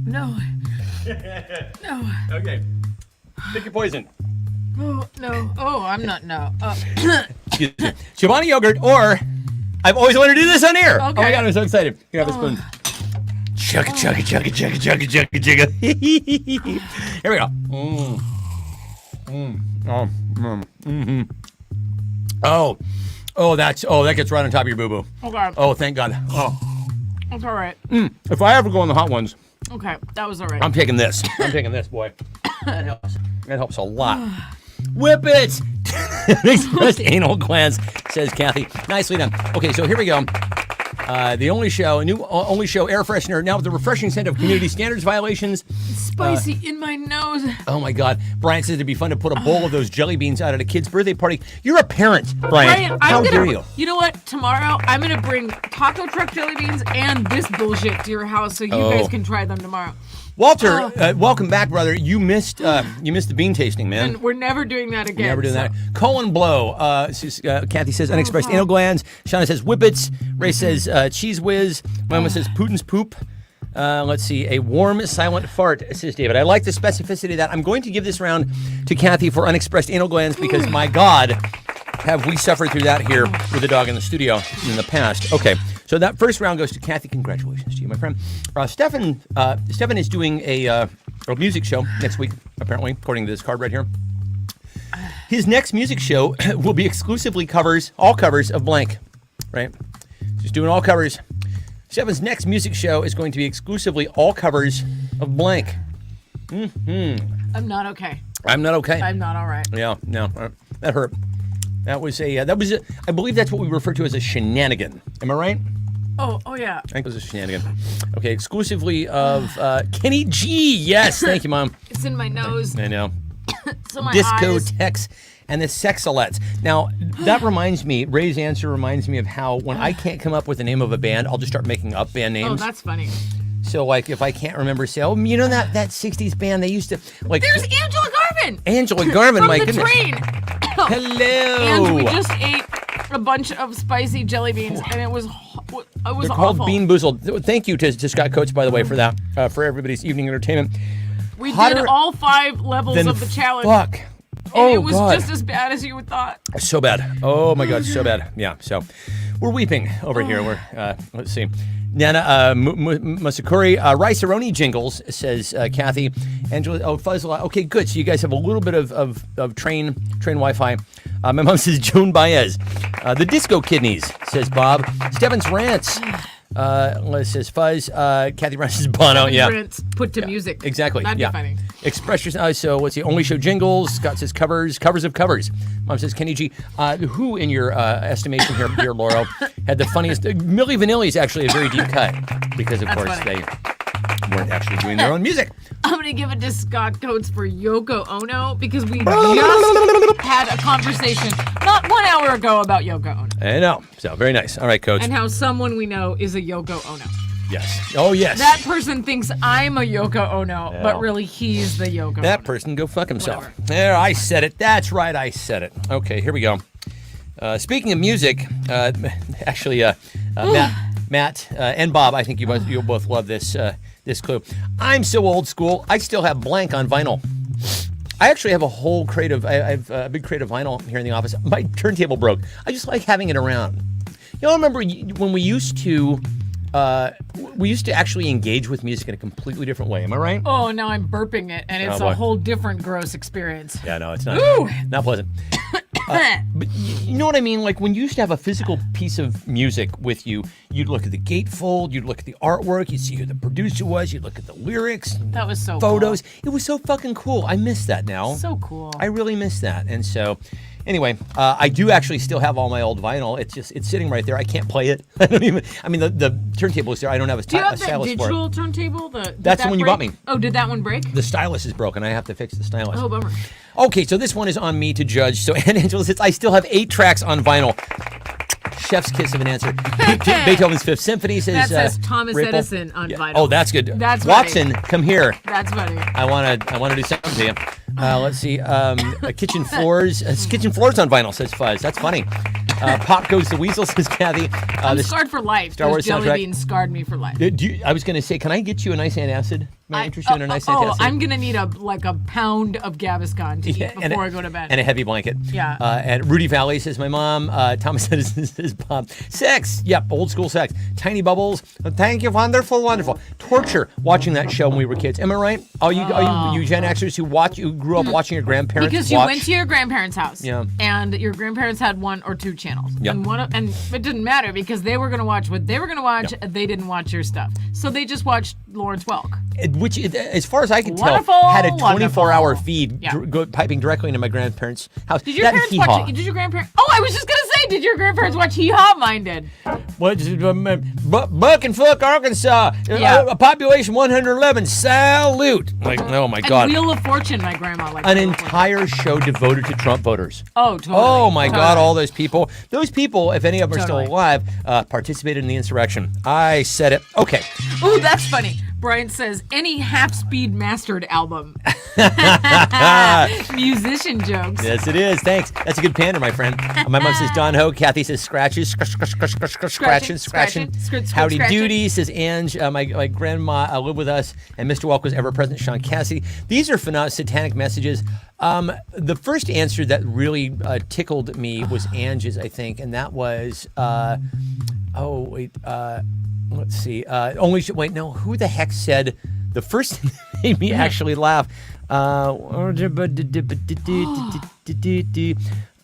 No. No. Okay. Pick your poison. Oh, no. Oh, I'm not. No. Excuse me. Chobani yogurt, or I've always wanted to do this on air. Oh my Okay. God, I'm so excited. Here, have a spoon. Chugga, chugga, chugga, chugga, chugga, chugga, chugga. Here we go. Oh, that gets right on top of your boo boo. Okay. Oh, thank God. Oh, That's all right. if I ever go on the hot ones, Okay. That was all right. I'm taking this. I'm taking this, boy. That helps. That helps a lot. Whip it! Expressed anal glands, says Kathy. Nicely done. Okay, so here we go. The Only Show, a new Only Show air freshener, now with the refreshing scent of community standards violations. Spicy in my nose. Oh my God. Brian says it'd be fun to put a bowl of those jelly beans out at a kid's birthday party. You're a parent, Brian. How dare you? You know what? Tomorrow I'm gonna bring taco truck jelly beans and this bullshit to your house so you guys can try them tomorrow. Walter, welcome back, brother. You missed the bean tasting, man. And we're never doing that again. Never doing so- that. Colin Blow. Kathy says unexpressed anal glands. Shauna says whippets. Ray says cheese whiz. Mama says Putin's poop. Let's see. A warm, silent fart, says David. I like the specificity of that. I'm going to give this round to Kathy for unexpressed anal glands because, my God, have we suffered through that here with the dog in the studio in the past. Okay. So that first round goes to Kathy. Congratulations to you, my friend. Stefan is doing a music show next week, apparently, according to this card right here. His next music show will be exclusively all covers of blank, right? Just doing all covers. Stefan's next music show is going to be exclusively all covers of blank. I'm not okay. I'm not okay. I'm not all right. Yeah, no, that hurt. That was I believe that's what we refer to as a shenanigan. Am I right? Oh yeah. I think it was a shenanigan. Okay, exclusively of Kenny G. Yes, thank you, Mom. It's in my nose. I know. So my Disco eyes. Tex and the Sexalettes. Now, that reminds me, Ray's answer reminds me of how when I can't come up with the name of a band, I'll just start making up band Oh, names. that's funny. So, like, if I can't remember, say, oh, you know that 60s band they used to, like... There's Angela Garvin. Angela Garvin, From my the goodness. train. Hello! And we just ate a bunch of spicy jelly beans, and it was They're awful. called Bean Boozled. Thank you to Scott Coates, by the way, for that, for everybody's evening entertainment. We Hotter did all 5 levels Then of the challenge. fuck. And Oh, it was God. just as bad as you would thought. So bad. Oh my God, so bad. Yeah. So we're weeping over here. We're let's see. Nana Masakuri Rice-A-Roni jingles, says Kathy. Angela. Oh, Fuzzle. Okay, good. So you guys have a little bit of train Wi-Fi. My mom says Joan Baez. The Disco Kidneys, says Bob. Stefan's rants. It says Fuzz. Kathy Brown says Bono. Yeah. Prince put to music. Exactly. That'd yeah. be funny. Express yourself. So what's the only show jingles? Scott says covers of covers. Mom says Kenny G. Who in your estimation here, Laurel, had the funniest? Milli Vanilli is actually a very deep cut because of course funny. they weren't actually doing their own music. I'm gonna give it to Scott Coates for Yoko Ono because we just had a conversation not 1 hour ago about Yoko Ono I know. So very nice. All right, Coach. and how someone we know is a Yoko Ono. Yes. Oh yes. That person thinks I'm a Yoko Ono, Yeah. but really he's the Yoko That Ono. person go fuck himself. Whatever. There, I said it. That's right, I said it. Okay, here we go. Speaking of music, actually, Matt, and Bob, I think you'll both love this this clue. I'm so old school. I still have Blank on vinyl. I actually have a whole crate of. I have a big crate of vinyl here in the office. My turntable broke. I just like having it around. You know, remember when we used to actually engage with music in a completely different way. Am I right? Oh, now I'm burping it, and it's Oh, boy. a whole different gross experience. Yeah, no, it's not. Ooh. Not pleasant. But you know what I mean? Like when you used to have a physical piece of music with you, you'd look at the gatefold, you'd look at the artwork, you'd see who the producer was, you'd look at the lyrics, That was so photos. It was so fucking cool. I miss that now. cool. So cool. I really miss that. And so, anyway, I do actually still have all my old vinyl. It's sitting right there. I can't play it. I mean, the turntable is there. I don't have a, Do you have that stylus for it. digital turntable? Did That's the that one you break? bought me. Oh, did that one break? The stylus is broken. I have to fix the stylus. Oh, bummer. Okay, so this one is on me to judge. So Ann Angela says, I still have 8 tracks on vinyl. Chef's kiss of an answer. Beethoven's Fifth Symphony says. That says Thomas Ripple. Edison on vinyl. Oh, that's good. That's Watson, come here. That's funny. I wanna do something to you. Let's see. Kitchen floors. Kitchen floors on vinyl says Fuzz. That's funny. Pop Goes the Weasel says Kathy. I'm This- scarred for life. Star Wars Those jelly soundtrack. beans scarred me for life. I was gonna say, can I get you a nice antacid? Am I interested in a nice antacid? I'm gonna need a pound of Gaviscon to eat before I go to bed. And a heavy blanket. Yeah. And Rudy Valley says my mom. Thomas says Bob. Sex. Yep. Old school sex. Tiny bubbles. Thank you. Wonderful. Wonderful. Torture. Watching that show when we were kids. Am I right? All you Gen Xers who grew up watching your grandparents because you watch. went to your grandparents' house, Yeah. and your grandparents had 1 or 2 channels, Yep. and it didn't matter because they were gonna watch what they were gonna watch. Yep. They didn't watch your stuff, so they just watched Lawrence Welk. Which, as far as I can tell, Wonderful, had a wonderful. 24-hour feed Yeah. piping directly into my grandparents' house. Did your That parents hee-haw. watch it? Did your grandparents? Oh, I was just gonna say, did your grandparents watch Hee Haw? Mine did. What? Buck and Fuck, Arkansas. Yeah. A population 111. Salute. Like, oh my And God. Wheel of Fortune, my grandma liked. An Wheel of Fortune. entire show devoted to Trump voters. Oh, totally. Oh my God, Totally. all those people. Those people, if any of them are Totally. still alive, participated in the insurrection. I said it. Okay. Ooh, that's funny. Brian says any half-speed mastered album. Musician jokes. Yes, it is. Thanks. That's a good pander, my friend. My mom says Don Ho. Kathy says scratches. Scratching. Scratching. Howdy Scratching. doody, says Ange. My grandma lived with us, and Mr. Welk was ever present. Sean Cassidy. These are satanic messages. The first answer that really tickled me was Ange's, I think, and that was, let's see. No, who the heck said the first thing that made me actually laugh?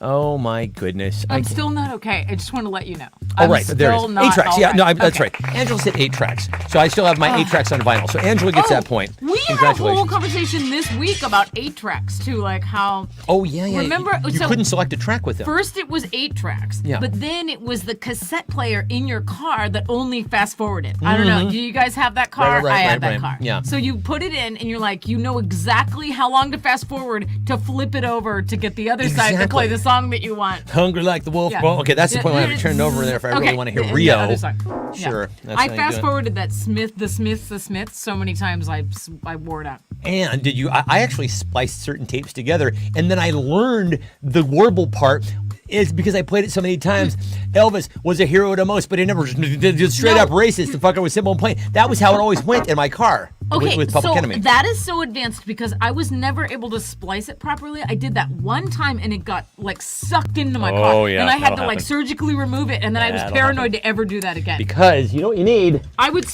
Oh my goodness. I'm still not okay. I just want to let you know. Oh, right. There it still is. not 8 tracks. all Yeah, right. no, that's Okay. right. Angela said 8 tracks. So I still have my 8 tracks on vinyl. So Angela gets that point. We had a whole Congratulations. conversation this week about 8 tracks too, like how Oh, yeah. Remember- You so- couldn't select a track with them. first it was 8 tracks, Yeah. but then it was the cassette player in your car that only fast forwarded. I don't know. Do you guys have that car? Right, I had right. that car. Yeah. So you put it in, and you're like, you know exactly how long to fast forward to flip it over to get the other side to play Exactly. the song that you want. Hungry like the wolf. Yeah. Well, okay, that's the Yeah, point when I have to turn it over there if I really okay. want to hear And the Rio. other side. Sure. Yeah. That's I how you do fast it. forwarded that the Smiths so many times I wore it out. And did you? I actually spliced certain tapes together, and then I learned the warble part. Is because I played it so many times. Elvis was a hero to most, but he never did straight up racist. The fucker was simple and plain. That was how it always went in my car with Public so Enemy. that is so advanced because I was never able to splice it properly. I did that one time and it got like sucked into my car. Oh, yeah, And I had to that'll like happen. surgically remove it, and then I was That'll paranoid to ever do that again. Because you know what you need? I would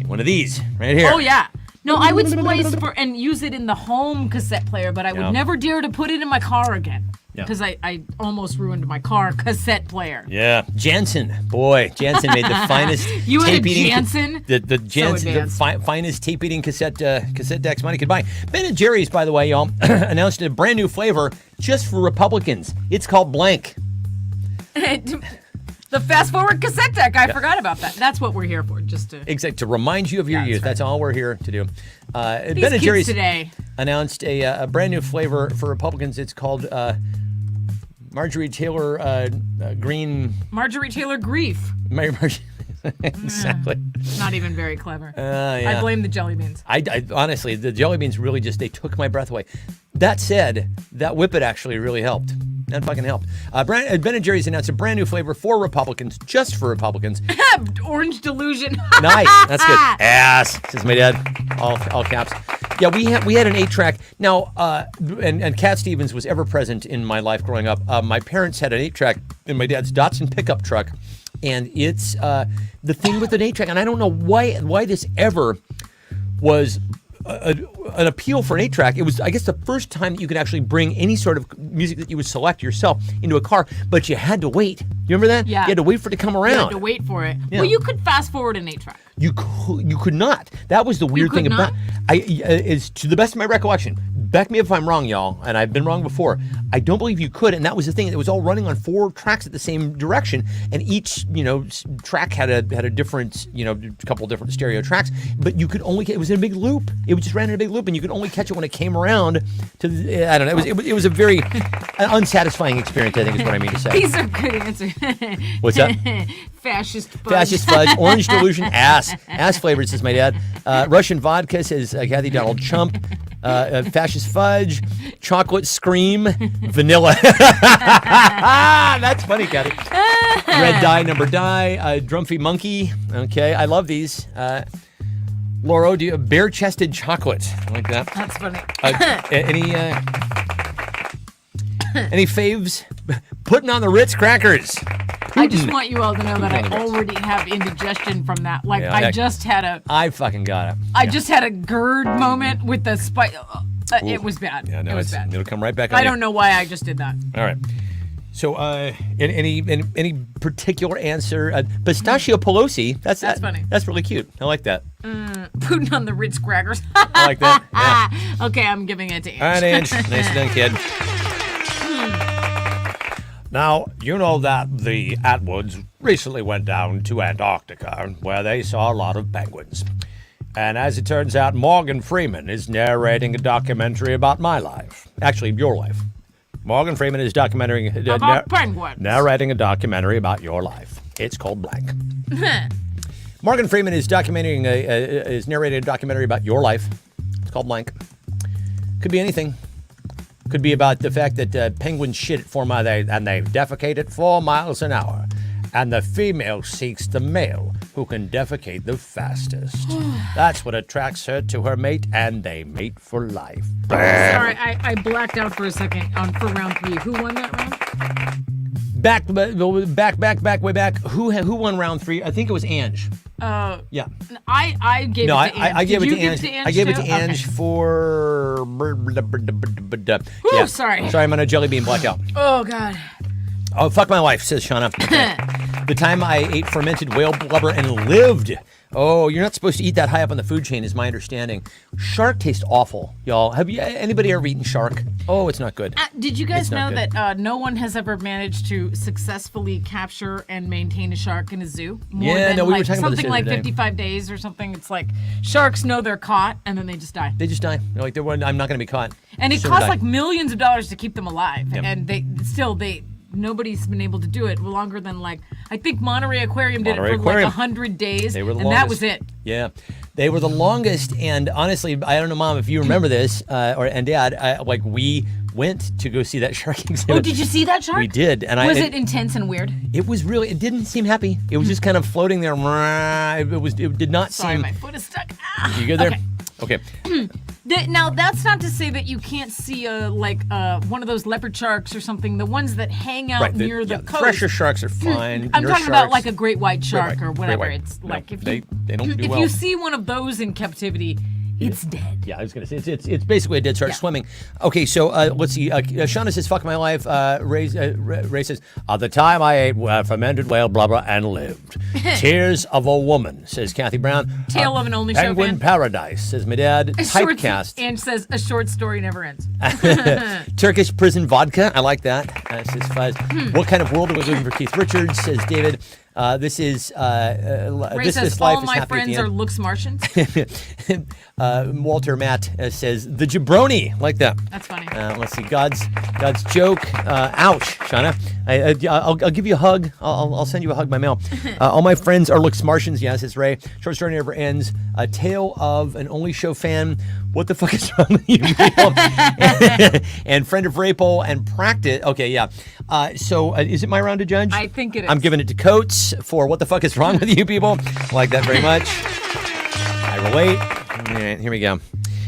One of these right here. Oh yeah. No, I would splice and use it in the home cassette player, but I would Yeah. never dare to put it in my car again. Yeah. because I almost ruined my car cassette player. Yeah, Jansen, Jansen made the finest You had a tape eating Jansen? the Jansen, the advanced. finest tape eating cassette decks money could buy. Ben & Jerry's, by the way, y'all, announced a brand new flavor just for Republicans. It's called Blank. The fast forward cassette deck. I forgot about that. That's what we're here for, just to. Exactly, to remind you of your That's youth. right. That's all we're here to do. These Ben & kids Jerry's today. announced a brand new flavor for Republicans. It's called Marjorie Taylor Green. Marjorie Taylor Grief. Exactly. Not even very clever. Yeah. I blame the jelly beans. I honestly, the jelly beans really they took my breath away. That said, that Whippet actually really helped. That fucking helped. Ben & Jerry's announced a brand new flavor for Republicans, just for Republicans. Orange delusion. Nice. That's good. Ass, says my dad. All caps. Yeah, we had an 8-track. Now, and Cat Stevens was ever present in my life growing up. My parents had an 8-track in my dad's Datsun pickup truck, and it's the thing with an 8-track. And I don't know why this ever was an appeal for an 8-track. It was, I guess, the first time that you could actually bring any sort of music that you would select yourself into a car, but you had to wait. You remember that? Yeah. You had to wait for it to come around. You had to wait for it. Yeah. Well, you could fast forward an 8-track. You could not. That was the weird could thing about. not? Is to the best of my recollection. Back me up if I'm wrong, y'all, and I've been wrong before. I don't believe you could, and that was the thing. It was all running on 4 tracks at the same direction, and each track had a different couple different stereo tracks. But you could only it was in a big loop. It just ran in a big loop, and you could only catch it when it came around to. I don't know. It was a very unsatisfying experience. I think is what I mean to say. These are good answers. What's that? Fascist fudge. Fascist fudge, orange delusion, ass flavored, says my dad. Russian vodka, says Kathy Donald Chump. Fascist fudge, chocolate scream, vanilla. That's funny, Kathy. Red dye, number dye, Drumpy monkey. Okay, I love these. Lauro, do you bare-chested chocolate? I like that. That's funny. Any faves? Putting on the Ritz crackers. I just want you all to know that on the I Ritz. already have indigestion from that. Like, Yeah, I that- just had a I fucking got it. I just had a GERD moment with the spice. It was bad. Yeah, no, it was bad. it'll come right back on I you. don't know why I just did that. All right. So, any particular answer? Pistachio Pelosi. That's funny. That's really cute. I like that. Putting on the Ritz crackers. I like that. Yeah. Okay, I'm giving it to Ange. All right, Ange. Nice done, kid. Now, you know that the Atwoods recently went down to Antarctica, where they saw a lot of penguins. And as it turns out, Morgan Freeman is narrating a documentary about my life. Actually, your life. Morgan Freeman is About penguins. narrating a documentary about your life. It's called Blank. Morgan Freeman is narrating a documentary about your life. It's called Blank. Could be anything. Could be about the fact that penguins shit at 4 miles and they defecate at 4 miles an hour. And the female seeks the male who can defecate the fastest. That's what attracts her to her mate, and they mate for life. Sorry, I blacked out for a second for round 3. Who won that round? Back, way back. Who won round 3? I think it was Ange. Yeah. I gave No, it to Ange. I gave Did it you to give Ange. it to Ange I gave it too? to Ange for. Yeah. sorry. Sorry, I'm on a jelly bean blackout. Oh, God. Oh, fuck my wife, says Shauna. The time I ate fermented whale blubber and lived. Oh, you're not supposed to eat that high up on the food chain, is my understanding. Shark tastes awful, y'all. Have you anybody ever eaten shark? Oh, it's not good. Did you guys It's know not good. that no one has ever managed to successfully capture and maintain a shark in a zoo? More Yeah, than, no, we were like, talking about this something the like other day. 55 days or something. It's like sharks know they're caught and then they just die. They just die. They're like, I'm not going to be caught. And it Soon costs die. like millions of dollars to keep them alive. Yep. And nobody's been able to do it longer than I think Monterey Aquarium did it Monterey for Aquarium. like 100 days. They were the and longest. that was it. Yeah, they were the longest. And honestly, I don't know, Mom, if you remember this, and Dad, we went to go see that shark exhibit. Oh, did you see that shark? We did, and Was it intense and weird? It was really. It didn't seem happy. It was just kind of floating there. It did not Sorry, seem. my foot is stuck. Ah. You good there? Okay. Okay. Now, that's not to say that you can't see one of those leopard sharks or something, the ones that hang out Right. near the coast. Fresher sharks are fine. I'm Nurse talking about sharks- like a great white shark white, or great whatever. white. It's No, like if they don't do if well. you see one of those in captivity, It's dead. Yeah, I was going to say it's basically a dead start Yeah. swimming. Okay, so let's see. Shauna says, "Fuck my life." Ray says, "The time I ate fermented whale, blah blah, and lived." Tears of a woman, says Kathy Brown. Tale of an only show Penguin fan. Paradise, says my dad. Typecast. And says a short story never ends. Turkish prison vodka. I like that. Says Fuzz. What kind of world are we living for? Keith Richards says David. This is Ray this says life all is my happy at friends the are end. looks Martians. Walter Matt says the jabroni. Like that. That's funny. Let's see. God's joke. Ouch, Shauna. I'll give you a hug. I'll send you a hug by mail. All my friends are looks Martians. Yes, it's Ray. Short story never ends. A tale of an only show fan. What the fuck is wrong with you people? And friend of Rapol and practice. Okay, yeah. So is it my round to judge? I think it is. I'm giving it to Coates for what the fuck is wrong with you people. I like that very much. I relate. All right, here we go.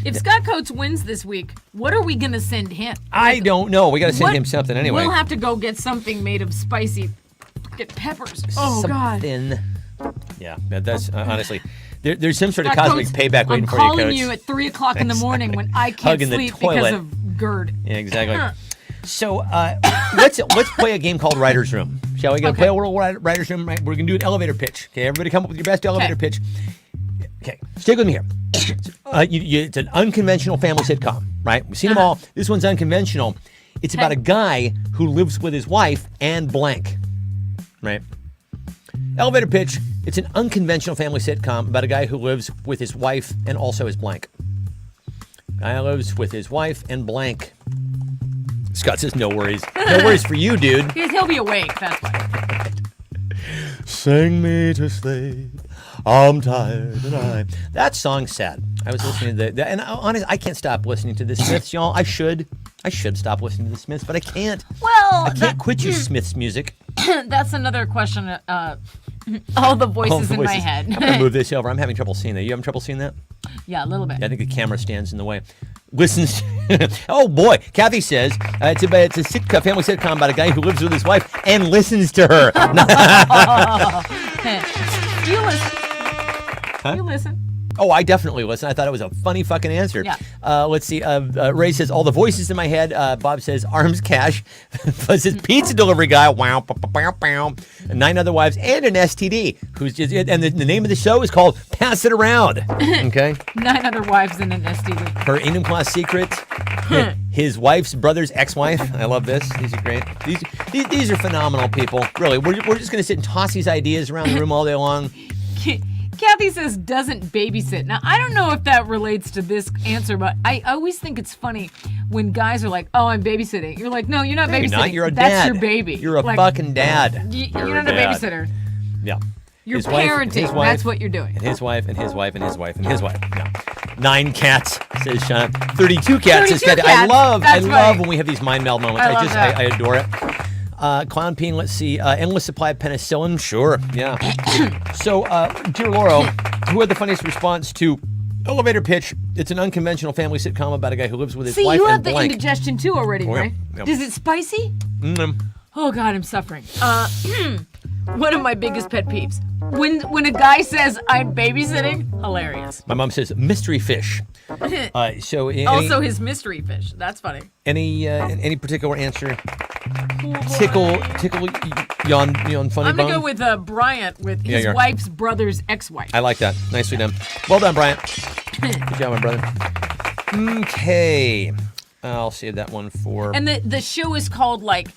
If Scott Coates wins this week, what are we gonna send him? I don't know. We got to send What- him something anyway. We'll have to go get something made of spicy peppers. Oh God. Something. Yeah, that's honestly, there's some sort of Scott cosmic Coates, payback waiting I'm for you, calling Coates. you at 3:00 in the morning when I can't Hugging the sleep toilet. because of GERD. Yeah, exactly. So let's play a game called Writer's Room. Shall we? Play a little Writer's Room. Right? We're gonna do an elevator pitch. Okay, everybody, come up with your best elevator pitch. Okay, stick with me here. It's an unconventional family sitcom, right? We've seen them all. This one's unconventional. It's about a guy who lives with his wife and blank, right? Elevator pitch. It's an unconventional family sitcom about a guy who lives with his wife and also his blank. Guy lives with his wife and blank. Scott says, no worries. No worries for you, dude. Because he'll be awake. That's why. Sing me to sleep. I'm tired and That song's sad. I was listening to and honestly, I can't stop listening to the Smiths, y'all. I should stop listening to the Smiths, but I can't. Well, I can't quit you, Smiths music. that's another question. All the voices in my head. I'm gonna move this over. I'm having trouble seeing that. You having trouble seeing that? Yeah, a little bit. I think the camera stands in the way. Listens. Oh boy, Kathy says it's a family sitcom about a guy who lives with his wife and listens to her. Do you listen? You listen? Oh, I definitely listen. I thought it was a funny fucking answer. Yeah. Let's see. Ray says all the voices in my head. Bob says arms cash. Buzz says pizza delivery guy. Wow, pow, pow, pow, pow. 9 other wives and an STD. Who's just and the name of the show is called Pass It Around. Okay. 9 other wives and an STD. Her Enum class secret. His wife's brother's ex-wife. I love this. These are great. These are phenomenal people. Really, we're just gonna sit and toss these ideas around the room all day long. Kathy says doesn't babysit. Now, I don't know if that relates to this answer, but I always think it's funny when guys are like, oh, I'm babysitting. You're like, no, you're not babysitting. You're not. You're a That's dad. your baby. You're a Like, fucking dad. You're You're not a a dad. babysitter. Yeah. You're His wife, parenting. his wife, That's what you're doing. And his wife, and his wife, and his wife, and his wife. Yeah. 9 cats, says Sean. 32 cats, says 32 Kathy. I cats. love That's funny. when we have these mind meld moments. I love that. I adore it. Clown Peen, let's see. Endless supply of penicillin. Sure. Yeah. So, dear Laurel, who had the funniest response to elevator pitch? It's an unconventional family sitcom about a guy who lives with his See, wife you and have the blank. indigestion too already, Oh, yeah. right? Yeah. Is it spicy? Mm. Oh God, I'm suffering. One of my biggest pet peeves. When a guy says I'm babysitting, hilarious. My mom says mystery fish. So Also his mystery fish. That's funny. any particular answer? Tickle yon funny I'm bone. gonna go with Bryant with his Yeah. wife's brother's ex-wife. I like that. Nicely done. Well done, Bryant. Good job, my brother. Okay. I'll save that one for. And the show is called like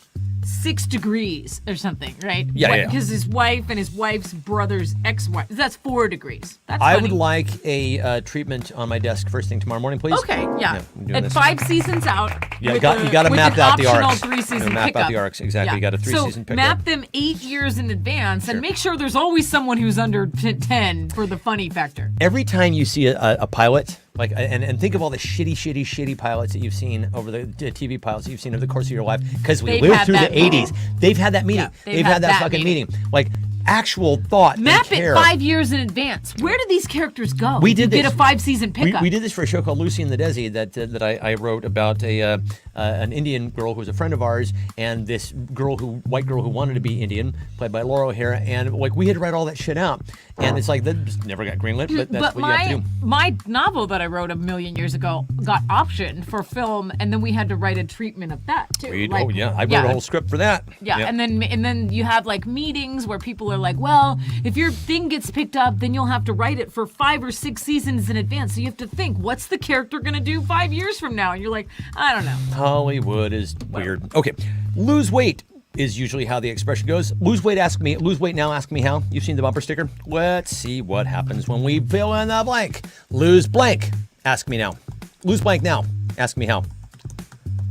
6 Degrees or something, right? Yeah, yeah. Because his wife and his wife's brother's ex-wife. That's 4 degrees. That's I funny. would like a treatment on my desk first thing tomorrow morning, please. Okay, yeah. I'm doing At this. 5 seasons out. Yeah, with you got to with map an out the optional arcs. 3-season Map pickup. out the arcs, exactly. Yeah. You got a 3-season so pickup. map them 8 years in advance and make sure there's always someone who's under 10 for the funny factor. Every time you see a pilot, like, and think of all the shitty pilots that you've seen over the TV pilots that you've seen over the course of your life, because we They've lived had through the that meeting. 80s. They've had that meeting. Yeah, they've had that fucking meeting. Like, actual thought and Map it care. 5 years in advance. Where do these characters go? We did you this. get a 5-season pickup. We did this for a show called Lucy and the Desi that I wrote about an Indian girl who was a friend of ours, and this white girl who wanted to be Indian, played by Laura O'Hara, and like we had to write all that shit out, and it's like that just never got greenlit, but that's what you have to do. my novel that I wrote a million years ago got optioned for film, and then we had to write a treatment of that too. Oh yeah, I wrote a whole script for that. Yeah, and then you have like meetings where people are like, well, if your thing gets picked up, then you'll have to write it for 5 or 6 seasons in advance. So you have to think, what's the character gonna do 5 years from now? And you're like, I don't know. Hollywood is weird. Okay, lose weight is usually how the expression goes. Lose weight now, ask me how. You've seen the bumper sticker? Let's see what happens when we fill in the blank. Lose blank, ask me now. Lose blank now, ask me how.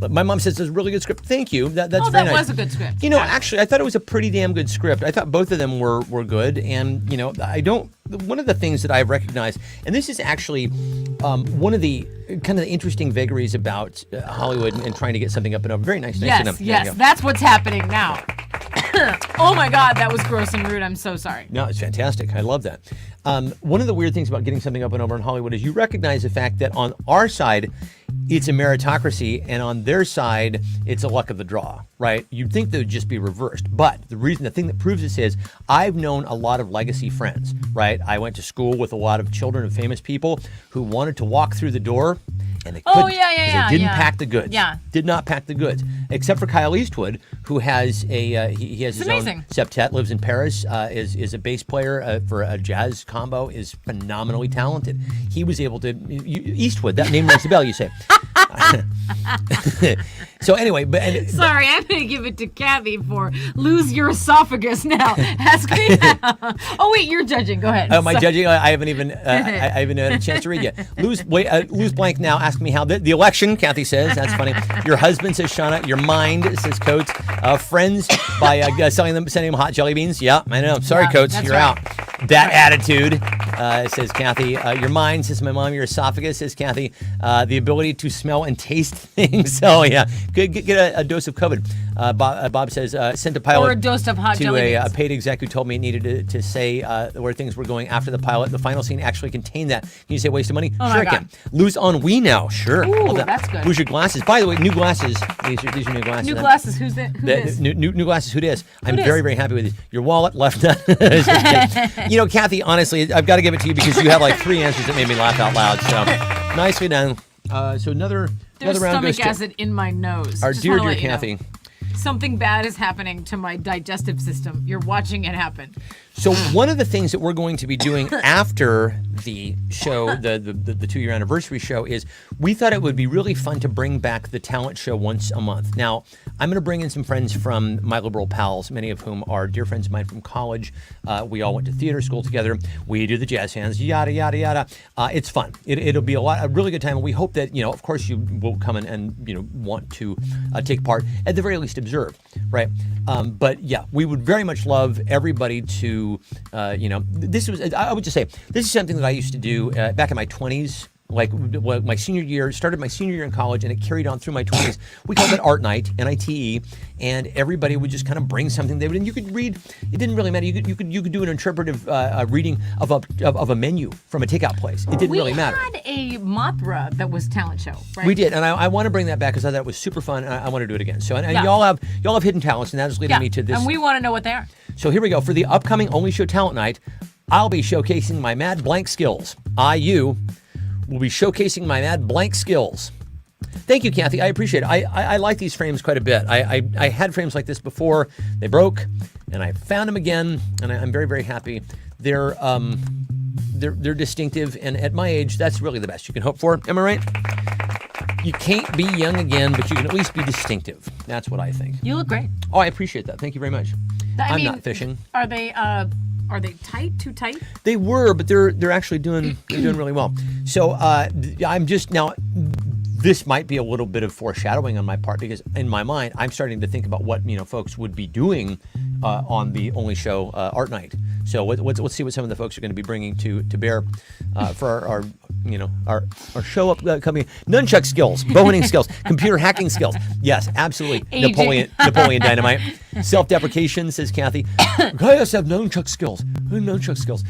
My mom says it's a really good script. Thank you. That's very that nice. was a good script. You know, actually, I thought it was a pretty damn good script. I thought both of them were good. And, you know, one of the things that I recognize, and this is actually one of the kind of the interesting vagaries about Hollywood and trying to get something up and over. Very nice. Yes, that's what's happening now. Oh my God, that was gross and rude. I'm so sorry. No, it's fantastic. I love that. One of the weird things about getting something up and over in Hollywood is you recognize the fact that on our side, it's a meritocracy, and on their side, it's a luck of the draw, right? You'd think they would just be reversed. But the thing that proves this is I've known a lot of legacy friends, right? I went to school with a lot of children of famous people who wanted to walk through the door, and they couldn't. They didn't pack the goods. Yeah. Did not pack the goods. Except for Kyle Eastwood, who has he has his amazing. own septet, lives in Paris, is a bass player for a jazz combo, is phenomenally talented. He was able to, Eastwood, that name rings a bell, you say. So anyway, Sorry, I'm going to give it to Kathy for lose your esophagus now. Ask me how. Oh, wait, you're judging. Go ahead. Oh, my judging? I haven't even I haven't had a chance to read yet. Lose blank now. Ask me how. The election, Kathy says. That's funny. Your husband, says Shauna. Your mind, says Coates. Friends by sending them hot jelly beans. Yeah, I know. Sorry, Yeah, Coates, that's you're right. out. That attitude, says Kathy. Your mind, says my mom. Your esophagus, says Kathy. The ability to smell and taste things. Oh yeah, get a dose of COVID. Bob says sent a pilot Or a dose of hot to jelly a beans. paid exec who told me it needed to say where things were going after the pilot. The final scene actually contained that. Can you say waste of money? Oh sure, my I God. can. Lose ennui now. Sure. Ooh, Love that. that's good. Lose your glasses. By the way, new glasses. These are new glasses. New glasses. Who's that? Who is? New glasses. Who dis? I'm dis? very, very happy with these. Your wallet left. You know, Kathy, honestly, I've got to give it to you because you had like 3 answers that made me laugh out loud. So nicely done. So another There's round goes stomach to acid in my nose. our Just dear, wanna dear let you know. Kathy. Something bad is happening to my digestive system. You're watching it happen. So one of the things that we're going to be doing after the show, the 2-year anniversary show, is we thought it would be really fun to bring back the talent show once a month. Now, I'm going to bring in some friends from my liberal pals, many of whom are dear friends of mine from college. We all went to theater school together. We do the jazz hands, yada, yada, yada. It's fun. It'll be a really good time. And we hope that, you know, of course you will come in and, you know, want to take part, at the very least observe, right? But yeah, we would very much love everybody to, you know, I would just say, this is something that I used to do back in my 20s. Like my senior year, started my senior year in college, and it carried on through my 20s. We called it Art Night, NITE, and everybody would just kind of bring something they would, and you could read. It didn't really matter. You could do an interpretive reading of a menu from a takeout place. It didn't really matter. We had a Mothra that was talent show, right? We did, and I want to bring that back because I thought it was super fun, and I want to do it again. So, and Yeah. y'all have hidden talents, and that is leading me to this. And we want to know what they are. So here we go. For the upcoming Only Show Talent Night, I'll be showcasing my mad blank skills. You will be showcasing my mad blank skills. Thank you, Kathy. I appreciate it. I like these frames quite a bit. I had frames like this before. They broke, and I found them again, and I'm very, very happy. They're distinctive, and at my age, that's really the best you can hope for. Am I right? You can't be young again, but you can at least be distinctive. That's what I think. You look great. Oh, I appreciate that. Thank you very much. I I'm mean, not fishing. Are they tight? Too tight? They were, but they're actually doing really well. So I'm just now. This might be a little bit of foreshadowing on my part because in my mind I'm starting to think about what folks would be doing on the Only Show Art Night. So let's see what some of the folks are going to be bringing to bear for our show upcoming nunchuck skills, bow hunting skills, computer hacking skills. Yes, absolutely. Aging. Napoleon Dynamite. Self-deprecation, says Kathy. Guys have nunchuck skills. Nunchuck skills.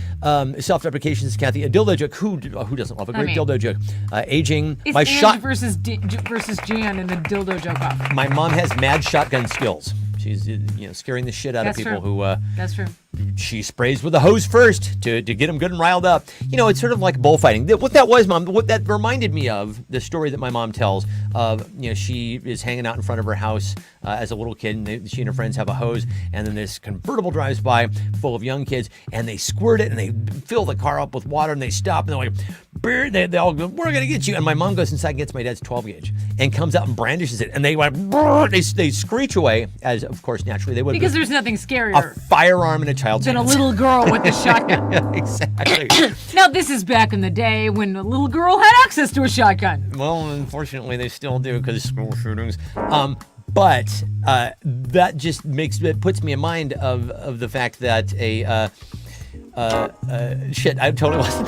Self-deprecation, says Kathy. A dildo joke. Who doesn't love a great dildo joke? Aging. It's My Ange versus Jan in the dildo joke off. My mom has mad shotgun skills. She's scaring the shit out That's of people true. who. That's true. She sprays with a hose first to get them good and riled up. It's sort of like bullfighting. What that was, Mom, what that reminded me of, the story that my mom tells of, she is hanging out in front of her house as a little kid, and she and her friends have a hose, and then this convertible drives by full of young kids, and they squirt it, and they fill the car up with water, and they stop, and they're like, "Beer," they all go, "We're going to get you." And my mom goes inside and gets my dad's 12 gauge and comes out and brandishes it, and they like, they screech away, as of course naturally they would. Because there's nothing a scarier firearm in a child's than a hands. little girl with a shotgun. Exactly. Now, this is back in the day when a little girl had access to a shotgun. Well, unfortunately, they still do because of school shootings. But that just puts me in mind of the fact that shit, I totally lost it.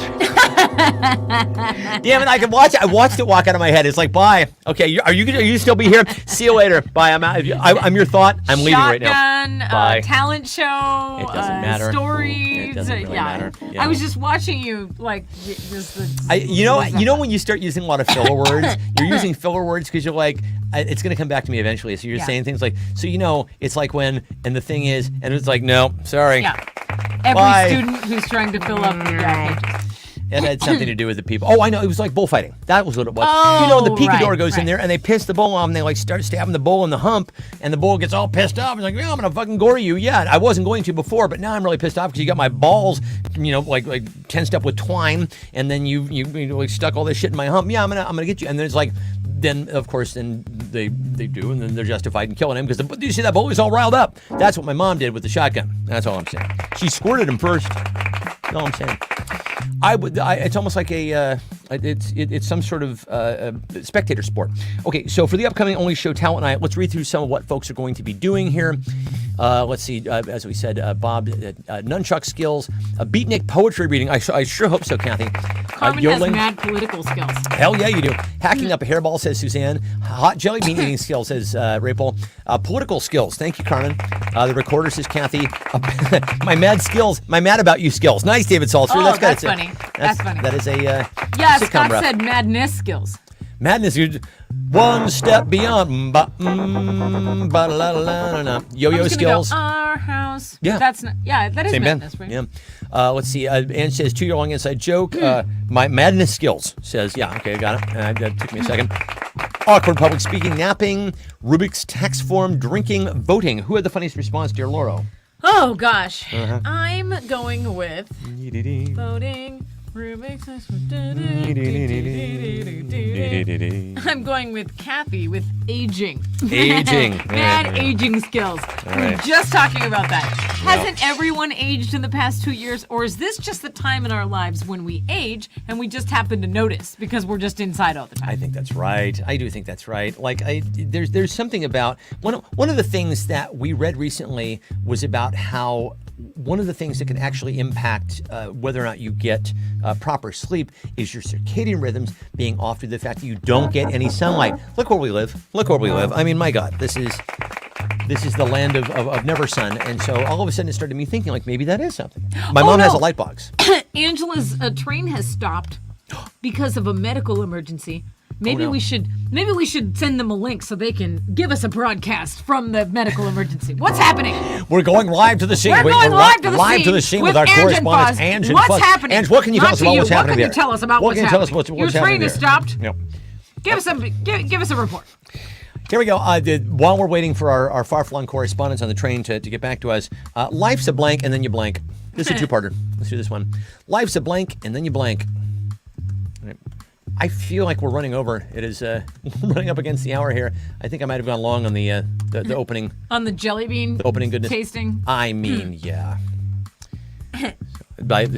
Damn it, I can watch it. I watched it walk out of my head. It's like, bye. Okay, are you still be here? See you later. Bye. I'm out. I'm your thought. I'm leaving right now. Shotgun, Bye. Talent show, It doesn't matter. stories. It doesn't really matter. Yeah. I was just watching you like just. You know when you start using a lot of filler words, you're using filler words because you're like, it's going to come back to me eventually. So you're saying things like, it's like when, and the thing is, and it's like, no, sorry. Yeah. Every Bye. student who's trying to fill up the pages. It had something to do with the people. Oh, I know. It was like bullfighting. That was what it was. Oh, the picador right, goes in right. there and they piss the bull off and they like start stabbing the bull in the hump and the bull gets all pissed off. He's like, yeah, I'm going to fucking gore you. Yeah, I wasn't going to before, but now I'm really pissed off because you got my balls, like tensed up with twine and then you like stuck all this shit in my hump. Yeah, I'm going to get you. And then it's like, then of course, then they do, and then they're justified in killing him because you see that bull is all riled up. That's what my mom did with the shotgun. That's all I'm saying. She squirted him first. That's all I'm saying. It's almost like it's some sort of spectator sport. Okay, so for the upcoming Only Show Talent Night, let's read through some of what folks are going to be doing here. Let's see, as we said, Bob, nunchuck skills, a beatnik poetry reading. I sure hope so, Kathy. Carmen has mad political skills. Hell yeah, you do. Hacking up a hairball, says Suzanne. Hot jelly bean eating skills, says Rapel. Political skills. Thank you, Carmen. The recorder, says Kathy. My mad skills. My mad about you skills. Nice, David Salter. Oh, that's funny. funny. That's funny. That is a Yeah, sitcom Scott rep. said madness skills. Madness, you're one step beyond. Yo-yo I'm just skills. gonna go, our house. Yeah. That's not. Yeah, that is Same madness, band. right? Yeah. Let's see. Ann says 2-year-long inside joke. My madness skills says, yeah, okay, I got it. That took me a second. Awkward public speaking, napping, Rubik's tax form, drinking, voting. Who had the funniest response, dear Lauro? Oh gosh, Uh-huh. I'm going with voting. Rubik's. I'm going with Kathy with aging. Aging. Mad All right. aging skills. We're right. just talking about that. Hasn't everyone aged in the past 2 years, or is this just the time in our lives when we age and we just happen to notice because we're just inside all the time? I think that's right. I do think that's right. Like, there's something about one of the things that we read recently was about how one of the things that can actually impact whether or not you get proper sleep is your circadian rhythms being off due to the fact that you don't get any sunlight. Look where we live. I mean, my God, this is the land of never sun. And so all of a sudden it started me thinking like maybe that is something. My mom has a light box. Angela's train has stopped because of a medical emergency. Maybe no. we should send them a link so they can give us a broadcast from the medical emergency. What's happening? We're going live to the scene. We're going live to the scene with with our Ange and correspondent, Foz. Ange and What's Foz. happening? Ange, what can you tell Not us to about you. what's What happening can you there? tell us about what what's can you tell us happening? what's Your happening train has there? stopped. Yep. Give us a report. Here we go. While we're waiting for our far-flung correspondents on the train to get back to us, life's a blank and then you blank. This is a two-parter. Let's do this one. Life's a blank and then you blank. All right. I feel like we're running over. It is running up against the hour here. I think I might have gone long on the opening. On the jelly bean The opening goodness. tasting. I mean, yeah.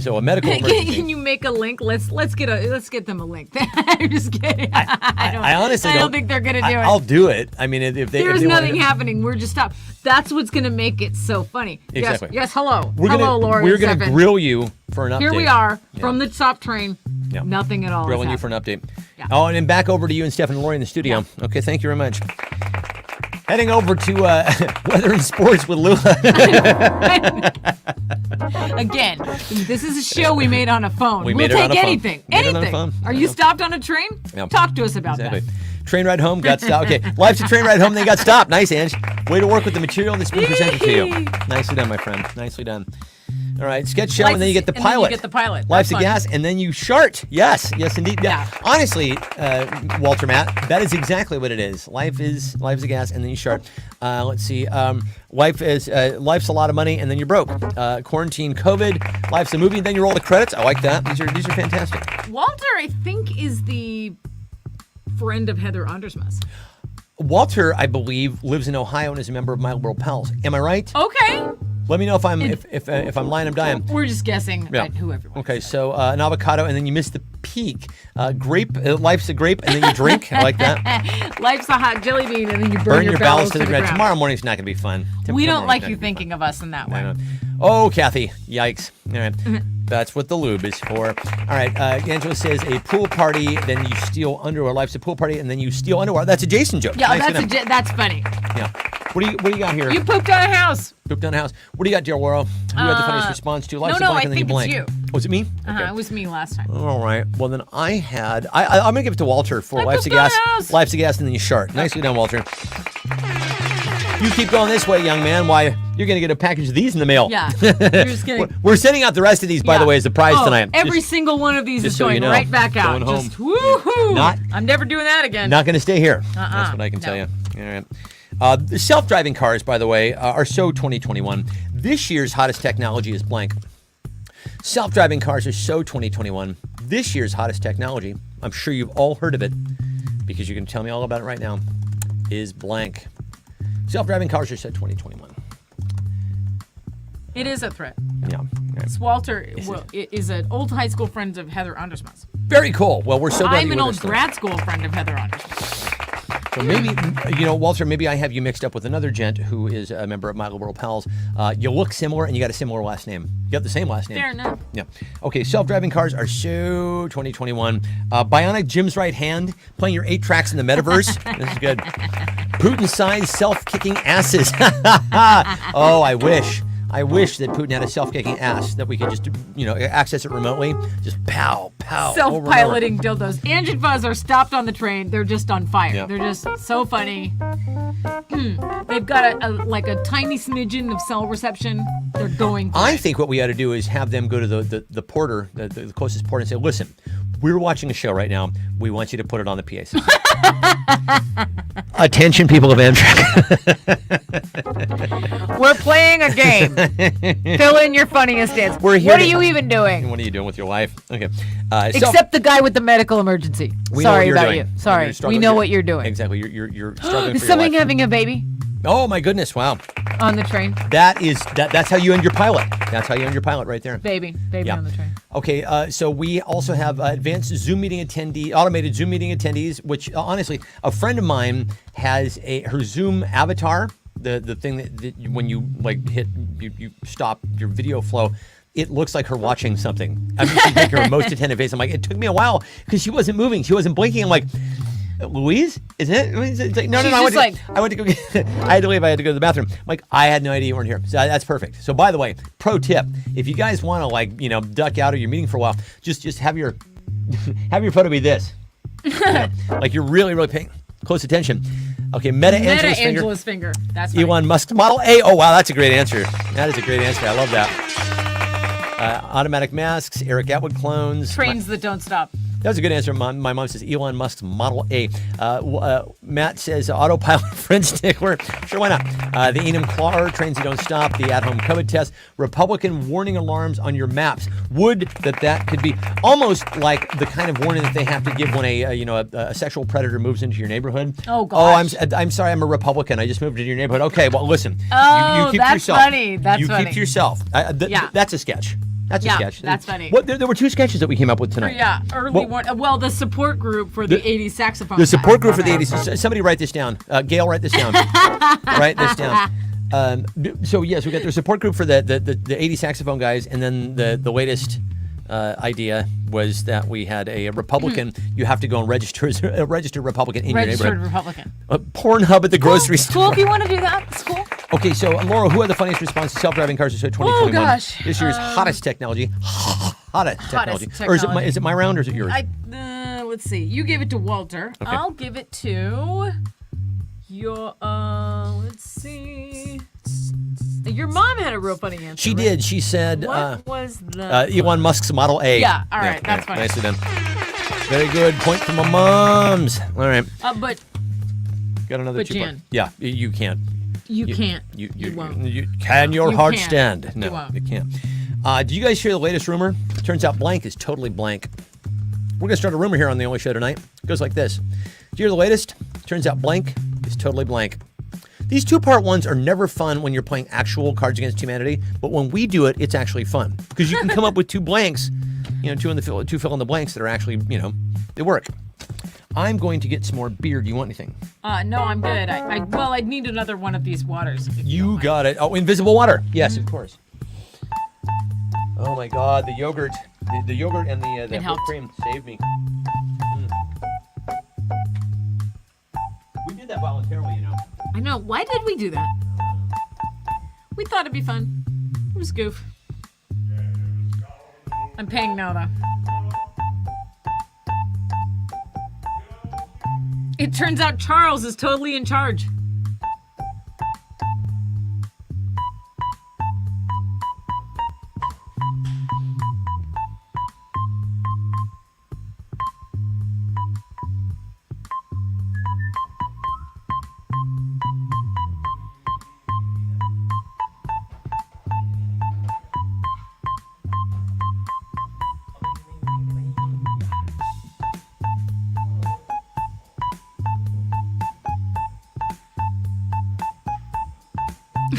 So a medical emergency. Can you make a link? Let's get them a link. I'm just kidding. I honestly don't think they're gonna do it. I'll do it. I mean, if they There's if they wanna nothing do it. happening. We're just stopped. That's what's gonna make it so funny. Exactly. Yes. Hello. We're hello, gonna, Laura. We're and gonna Stefan. grill you for an update. Here we are from the top train. Yeah. Nothing at all. Grilling is you for an happening. update. Yeah. Oh, and then back over to you and Stephen and Lori in the studio. Okay, thank you very much. Heading over to Weather and Sports with Lula. Again, this is a show we made on a phone. We We'll made it on take a phone. anything. Made it on a Anything. phone. Are you stopped on a train? Yeah. Talk to us about Exactly. that. Train ride home, got stopped. Okay, life's a train ride home, they got stopped. Nice, Ange. Way to work with the material that's been presented to you. Nicely done, my friend. Nicely done. All right, sketch show, and then you get the and then you pilot. get the pilot. Life's That's a fun. gas, and then you shart. Yes, indeed. Yeah. Honestly, Walter, Matt, that is exactly what it is. Life's a gas, and then you shart. Let's see. Life's a lot of money, and then you're broke. Quarantine, COVID. Life's a movie, and then you roll the credits. I like that. These are fantastic. Walter, I think, is the friend of Heather Andersmus. Walter, I believe, lives in Ohio and is a member of My Little Pals. Am I right? Okay. Let me know if I'm lying, I'm dying. We're just guessing Yeah. at who everyone. Okay, so an avocado, and then you miss the peak. Grape. Life's a grape, and then you drink. I like that. Life's a hot jelly bean, and then you Burn your bowels to the ground. ground. Tomorrow morning's not going to be fun. We Tomorrow don't like morning's you not gonna be thinking of us in that way. fun. Oh, Kathy. Yikes. All right. That's what the lube is for. All right. Angela says a pool party, then you steal underwear. Life's a pool party, and then you steal underwear. That's a Jason joke. Yeah, Nicely done. that's funny. Yeah. What do you got here? You pooped on a house. Pooped down a house. What do you got, dear Laurel? Who had the funniest response to Life's a no, blank, I and then you think blank? it's Was it me? Uh-huh, it was me last time. All right. Well, then I'm going to give it to Walter for I Life's a pooped on gas. a house. Life's a gas, and then you shart. Nicely done, Walter. You keep going this way, young man. Why, you're going to get a package of these in the mail. Yeah. You're just gonna. We're sending out the rest of these, by the Yeah. way, as a prize Oh, tonight. Every Just single one of these just is so you going know, right back out. going home. Just woohoo! Not- I'm never doing that again. not going to stay here. That's what I can tell no. you. All right. The self-driving cars, by the way, are so 2021. This year's hottest technology is blank. Self-driving cars are so 2021. This year's hottest technology, I'm sure you've all heard of it because you can tell me all about it right now, is blank. Self-driving cars are so 2021. It is a threat. Yeah. Walter is an old high school friend of Heather Andersmus. Very cool. Well, we're so glad I'm you're an with old us today. grad school friend of Heather Andersmus. So maybe, Walter, maybe I have you mixed up with another gent who is a member of My Little Pals. You look similar and you got a similar last name. You got the same last name. Fair enough. Yeah. Okay, self-driving cars are so 2021. Bionic Jim's right hand, playing your 8 tracks in the metaverse. This is good. Putin-sized self-kicking asses. Oh, I wish. I wish that Putin had a self-kicking ass that we could just, access it remotely. Just pow, pow. over and over. Self-piloting dildos. Ange and Fuzz are stopped on the train. They're just on fire. Yeah. They're just so funny. They've got a tiny smidgen of cell reception. They're going. I think what we ought to do is have them go to the porter, the closest porter, and say, listen, we're watching a show right now. We want you to put it on the PA system. Attention, people of Amtrak. We're playing a game. Fill in your funniest dance. We're here What to- are you even doing? What are you doing with your life? Okay. Except the guy with the medical emergency. we know what Sorry you're about doing. you. You're Sorry. struggling We know for- what you're doing. Exactly. You're struggling Is for your somebody life. having a baby Oh, my goodness. Wow. on the train? That's how you end your pilot. That's how you end your pilot right there. Baby Yeah. on the train. Okay, so we also have advanced Zoom meeting automated Zoom meeting attendees, which honestly, a friend of mine has her Zoom avatar, the thing that when you hit, you stop your video flow, it looks like her watching something. I mean, she's making her most attentive face. I'm like, it took me a while because she wasn't moving. She wasn't blinking. I'm like, Louise, is it? It's like, no. She's I just went to go get, I had to leave. I had to go to the bathroom. I'm like, I had no idea you weren't here. So that's perfect. So by the way, pro tip, if you guys want to duck out of your meeting for a while, just have your photo be this. Like you're really, really paying close attention. Okay, Meta Angela's finger. That's funny. Elon Musk Model A. Oh, wow, that's a great answer. That is a great answer. I love that. Automatic masks, Eric Atwood clones. Trains that don't stop. That was a good answer. My mom says Elon Musk's Model A. Matt says autopilot friend stickler. Sure, why not? The Enum Claw, trains that don't stop, the at-home COVID test, Republican warning alarms on your maps. Would that could be almost like the kind of warning that they have to give when a sexual predator moves into your neighborhood. Oh, gosh. Oh, I'm sorry, I'm a Republican. I just moved into your neighborhood. Okay, well, listen. Oh, you keep that's to yourself. funny. That's you funny. keep to yourself. Yeah. That's a sketch. That's a Yeah, sketch. that's funny. What? There were 2 sketches that we came up with tonight. Yeah, early Well- one. Well, the support group for the 80s saxophone. The support guys. group for the 80s. Somebody write this down. Gail, write this down. Write this down. So yes, we got the support group for the 80 saxophone guys, and then the latest idea was that we had a Republican. You have to go and register as a registered Republican in Registered your neighborhood. Republican. Pornhub at the grocery Cool, store. if you want to do that, it's cool. Okay, so Laura, who had the funniest response to self-driving cars of 2021? Oh, gosh. This year's hottest technology. Hottest technology. Or technology. is it my round or is it yours? Let's see. You gave it to Walter. Okay. I'll give it to your. Let's see. Your mom had a real funny answer. She right? did. She said What was the? Elon Musk's Model A. Yeah, all right, that's fine. Nicely done. Very good. Point from my moms. All right. But Got another But 2-part. Jan. Yeah, you can't. you can't. You won't. can your You heart can't. stand? No, You won't. you can't. Do you guys hear the latest rumor? Turns out blank is totally blank. We're going to start a rumor here on The Only Show tonight. It goes like this. Did you hear the latest? Turns out blank is totally blank. These 2-part ones are never fun when you're playing actual Cards Against Humanity, but when we do it, it's actually fun because you can come up with 2 blanks, two fill in the blanks that are actually, they work. I'm going to get some more beer. Do you want anything? No, I'm good. I'd need another one of these waters. if You don't mind. got it. Oh, invisible water. Yes, of course. Oh my God, the yogurt, the yogurt and the whipped helped. cream saved me. We did that voluntarily, I know. Why did we do that? We thought it'd be fun. It was goof. I'm paying now, though. It turns out Charles is totally in charge.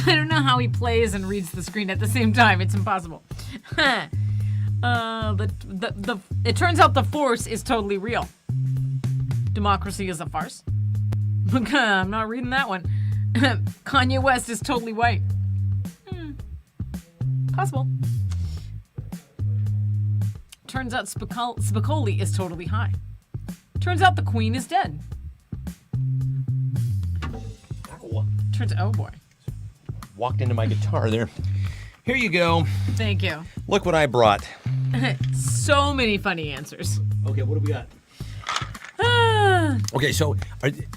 I don't know how he plays and reads the screen at the same time. It's impossible. It turns out the Force is totally real. Democracy is a farce. I'm not reading that one. Kanye West is totally white. Possible. Turns out Spicoli is totally high. Turns out the Queen is dead. Oh boy. Walked into my guitar there. Here you go. Thank you. Look what I brought. So many funny answers. Okay, what do we got? Ah. Okay, so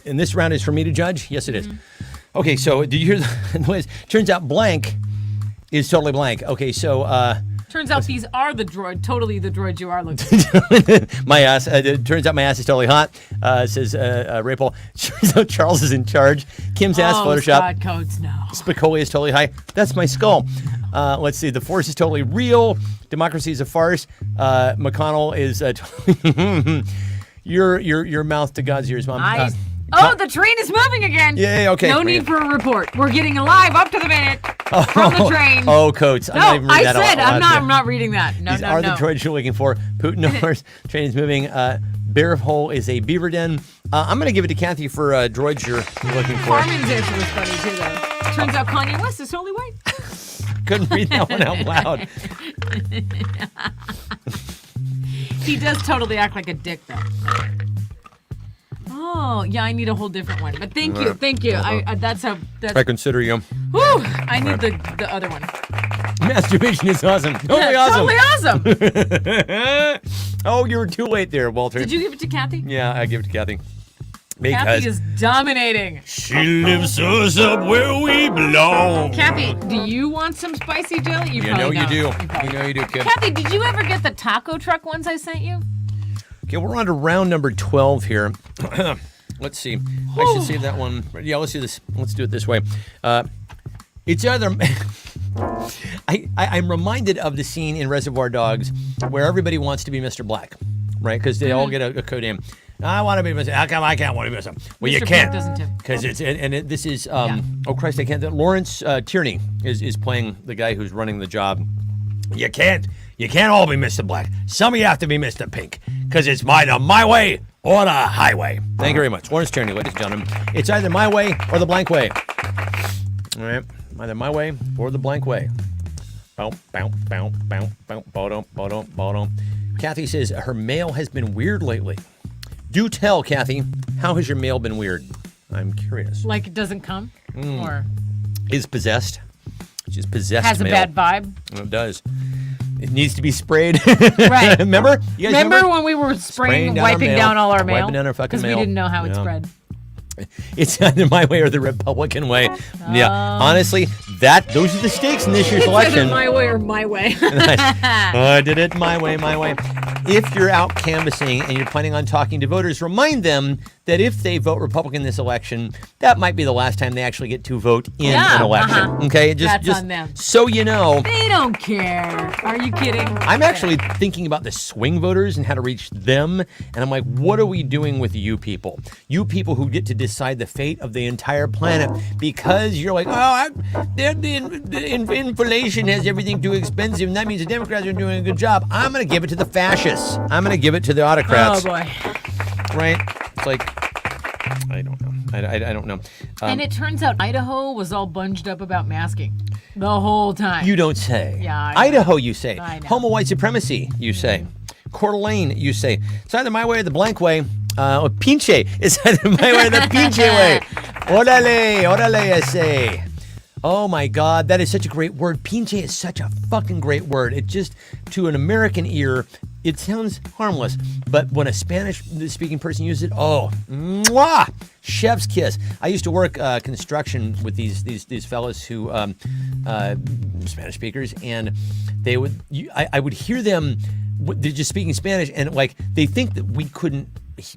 and this round is for me to judge? Yes, it is. Okay, so did you hear the noise? Turns out blank is totally blank. Okay, so Turns out these are totally the droids you are looking for. my ass. Turns out my ass is totally hot. Says Rapel. So Charles is in charge. Kim's ass Photoshop. Scott Coates, no. Spicoli is totally high. That's my skull. Let's see. The Force is totally real. Democracy is a farce. McConnell is totally. your mouth to God's ears, Mom. Nice. The train is moving again. Yeah, okay. No need for a report. We're getting live up to the minute from the train. Oh, Coates. I'm not even No, reading I that said out loud. I'm not reading that. No, These no, are no. the droids you're looking for. Putin knows train is moving. Bear hole is a beaver den. I'm going to give it to Kathy for droids you're looking for. Carmen's answer was funny too, though. Turns out Kanye West is totally white. Couldn't read that one out loud. He does totally act like a dick, though. Oh, yeah, I need a whole different one. But thank you. That's I consider you. whew, I need the other one. Masturbation is awesome. Totally Yeah, awesome. Totally awesome. Oh, you were too late there, Walter. Did you give it to Kathy? Yeah, I give it to Kathy. Kathy is dominating. She lifts us up where we belong. Kathy, do you want some spicy jelly? You know probably you do. don't. probably You know you do, kid. Kathy, did you ever get the taco truck ones I sent you? Okay, we're on to round number 12 here. Let's see. I should save that one. Yeah, let's do this. Let's do it this way. It's either. I'm reminded of the scene in Reservoir Dogs where everybody wants to be Mr. Black, right? Because they all get a code name. I want to be Mr. How come I can't want to be Mr. Well, you Mr. can't. Black doesn't too. Because this is. Oh Christ, I can't. Lawrence Tierney is playing the guy who's running the job. You can't You can't all be Mr. Black. Some of you have to be Mr. Pink, because it's either my way or the highway. Thank you very much. Lawrence Tierney, ladies and gentlemen. It's either my way or the blank way. All right, either my way or the blank way. Bow, bow, bow, bow, bow, bottom, bottom, bottom. Kathy says her mail has been weird lately. Do tell, Kathy, how has your mail been weird? I'm curious. Like it doesn't come? Or Is possessed. She's possessed has a mail. bad vibe? It does. It needs to be sprayed. Right. Remember? You guys Remember when we were spraying, down our wiping mail. down all our mail? Wiping down our fucking Because we mail. didn't know how it Yeah. spread. It's either my way or the Republican way. Yeah. Honestly, those are the stakes in this year's It's election. either my way or my way. I did it my way, my way. If you're out canvassing and you're planning on talking to voters, remind them that if they vote Republican this election, that might be the last time they actually get to vote in Yeah, an election. Okay, That's on them. so you know. They don't care. Are you kidding? I'm actually thinking about the swing voters and how to reach them. And I'm like, what are we doing with you people? You people who get to decide the fate of the entire planet because you're like, the inflation has everything too expensive. And that means the Democrats are doing a good job. I'm going to give it to the fascists. I'm going to give it to the autocrats. Oh, boy. Right? It's like, I don't know. I don't know. And it turns out Idaho was all bunged up about masking the whole time. You don't say. Yeah, I know. Idaho, you say. I know. Homo white supremacy, you say. Coeur d'Alene, you say. It's either my way or the blank way. Pinche. It's either my way or the pinche way. Orale, orale, I say. Oh my God, that is such a great word. Pinche is such a fucking great word. It just, to an American ear, it sounds harmless. But when a Spanish-speaking person uses it, oh, mwah, chef's kiss. I used to work construction with these fellas who, Spanish speakers, and they would, I would hear them, they're just speaking Spanish, and like, they think that we couldn't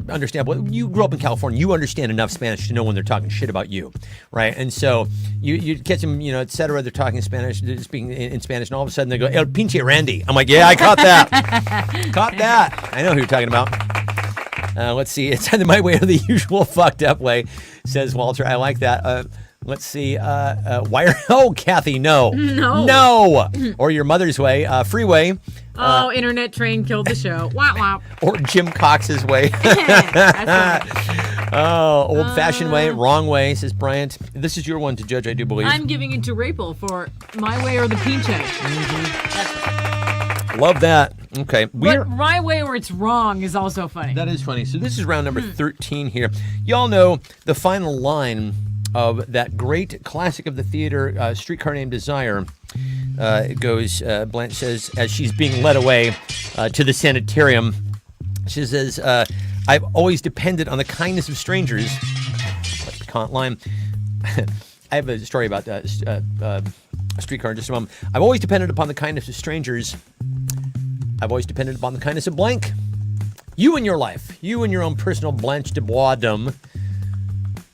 understand. Well, you grew up in California, you understand enough Spanish to know when they're talking shit about you, right? And so you catch them, et cetera, they're talking Spanish, they're speaking in Spanish, and all of a sudden they go, El pinche Randy. I'm like, yeah, I caught that. Caught that. I know who you're talking about. Let's see. It's either my way or the usual fucked up way, says Walter. I like that. Let's see. Oh, Kathy, no. No. Or your mother's way, freeway. Oh, internet train killed the show. Wah, wah. Or Jim Cox's way. That's Oh, old-fashioned way, wrong way, says Bryant. This is your one to judge, I do believe. I'm giving it to Rapel for my way or the pinche. Love that. Okay. But my way or it's wrong is also funny. That is funny. So this is round number 13 here. Y'all know the final line of that great classic of the theater, Streetcar Named Desire. It goes, Blanche says, as she's being led away to the sanitarium, she says, I've always depended on the kindness of strangers. That's the cont line. I have a story about a streetcar in just a moment. I've always depended upon the kindness of strangers. I've always depended upon the kindness of blank. You in your life, you in your own personal Blanche de Boisdom,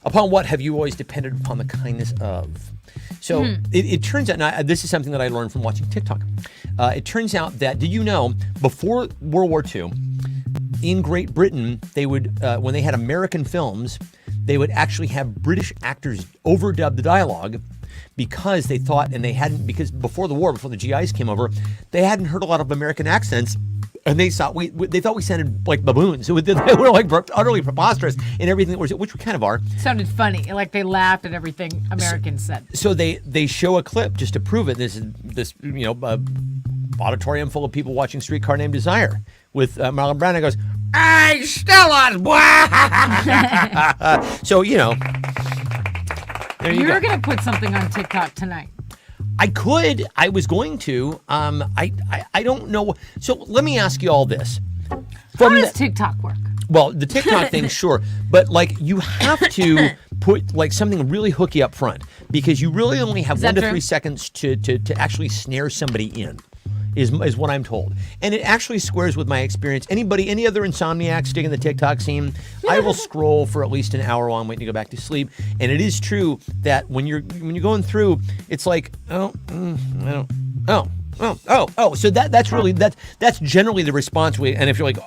upon what have you always depended upon the kindness of? So it turns out, and this is something that I learned from watching TikTok. It turns out that, did you know, before World War II, in Great Britain, they would, when they had American films, they would actually have British actors overdub the dialogue because they thought, and they hadn't, because before the war, before the GIs came over, they hadn't heard a lot of American accents. And they thought we sounded like baboons. They were like utterly preposterous in everything that was, which we kind of are. Sounded funny. Like they laughed at everything Americans said. So they show a clip just to prove it. This auditorium full of people watching Streetcar Named Desire with Marlon Brando goes, "Hey, Stella!" So there you You're go. gonna put something on TikTok tonight. I could. I was going to. I don't know. So let me ask you all this. How does TikTok work? Well, the TikTok thing, sure, but like you have to put like something really hooky up front because you really only have 1 to 3 seconds to actually snare somebody in. Is what I'm told. And it actually squares with my experience. Any other insomniacs digging the TikTok scene, I will scroll for at least an hour while I'm waiting to go back to sleep. And it is true that when you're going through, it's like, So that's generally the response and if you're like,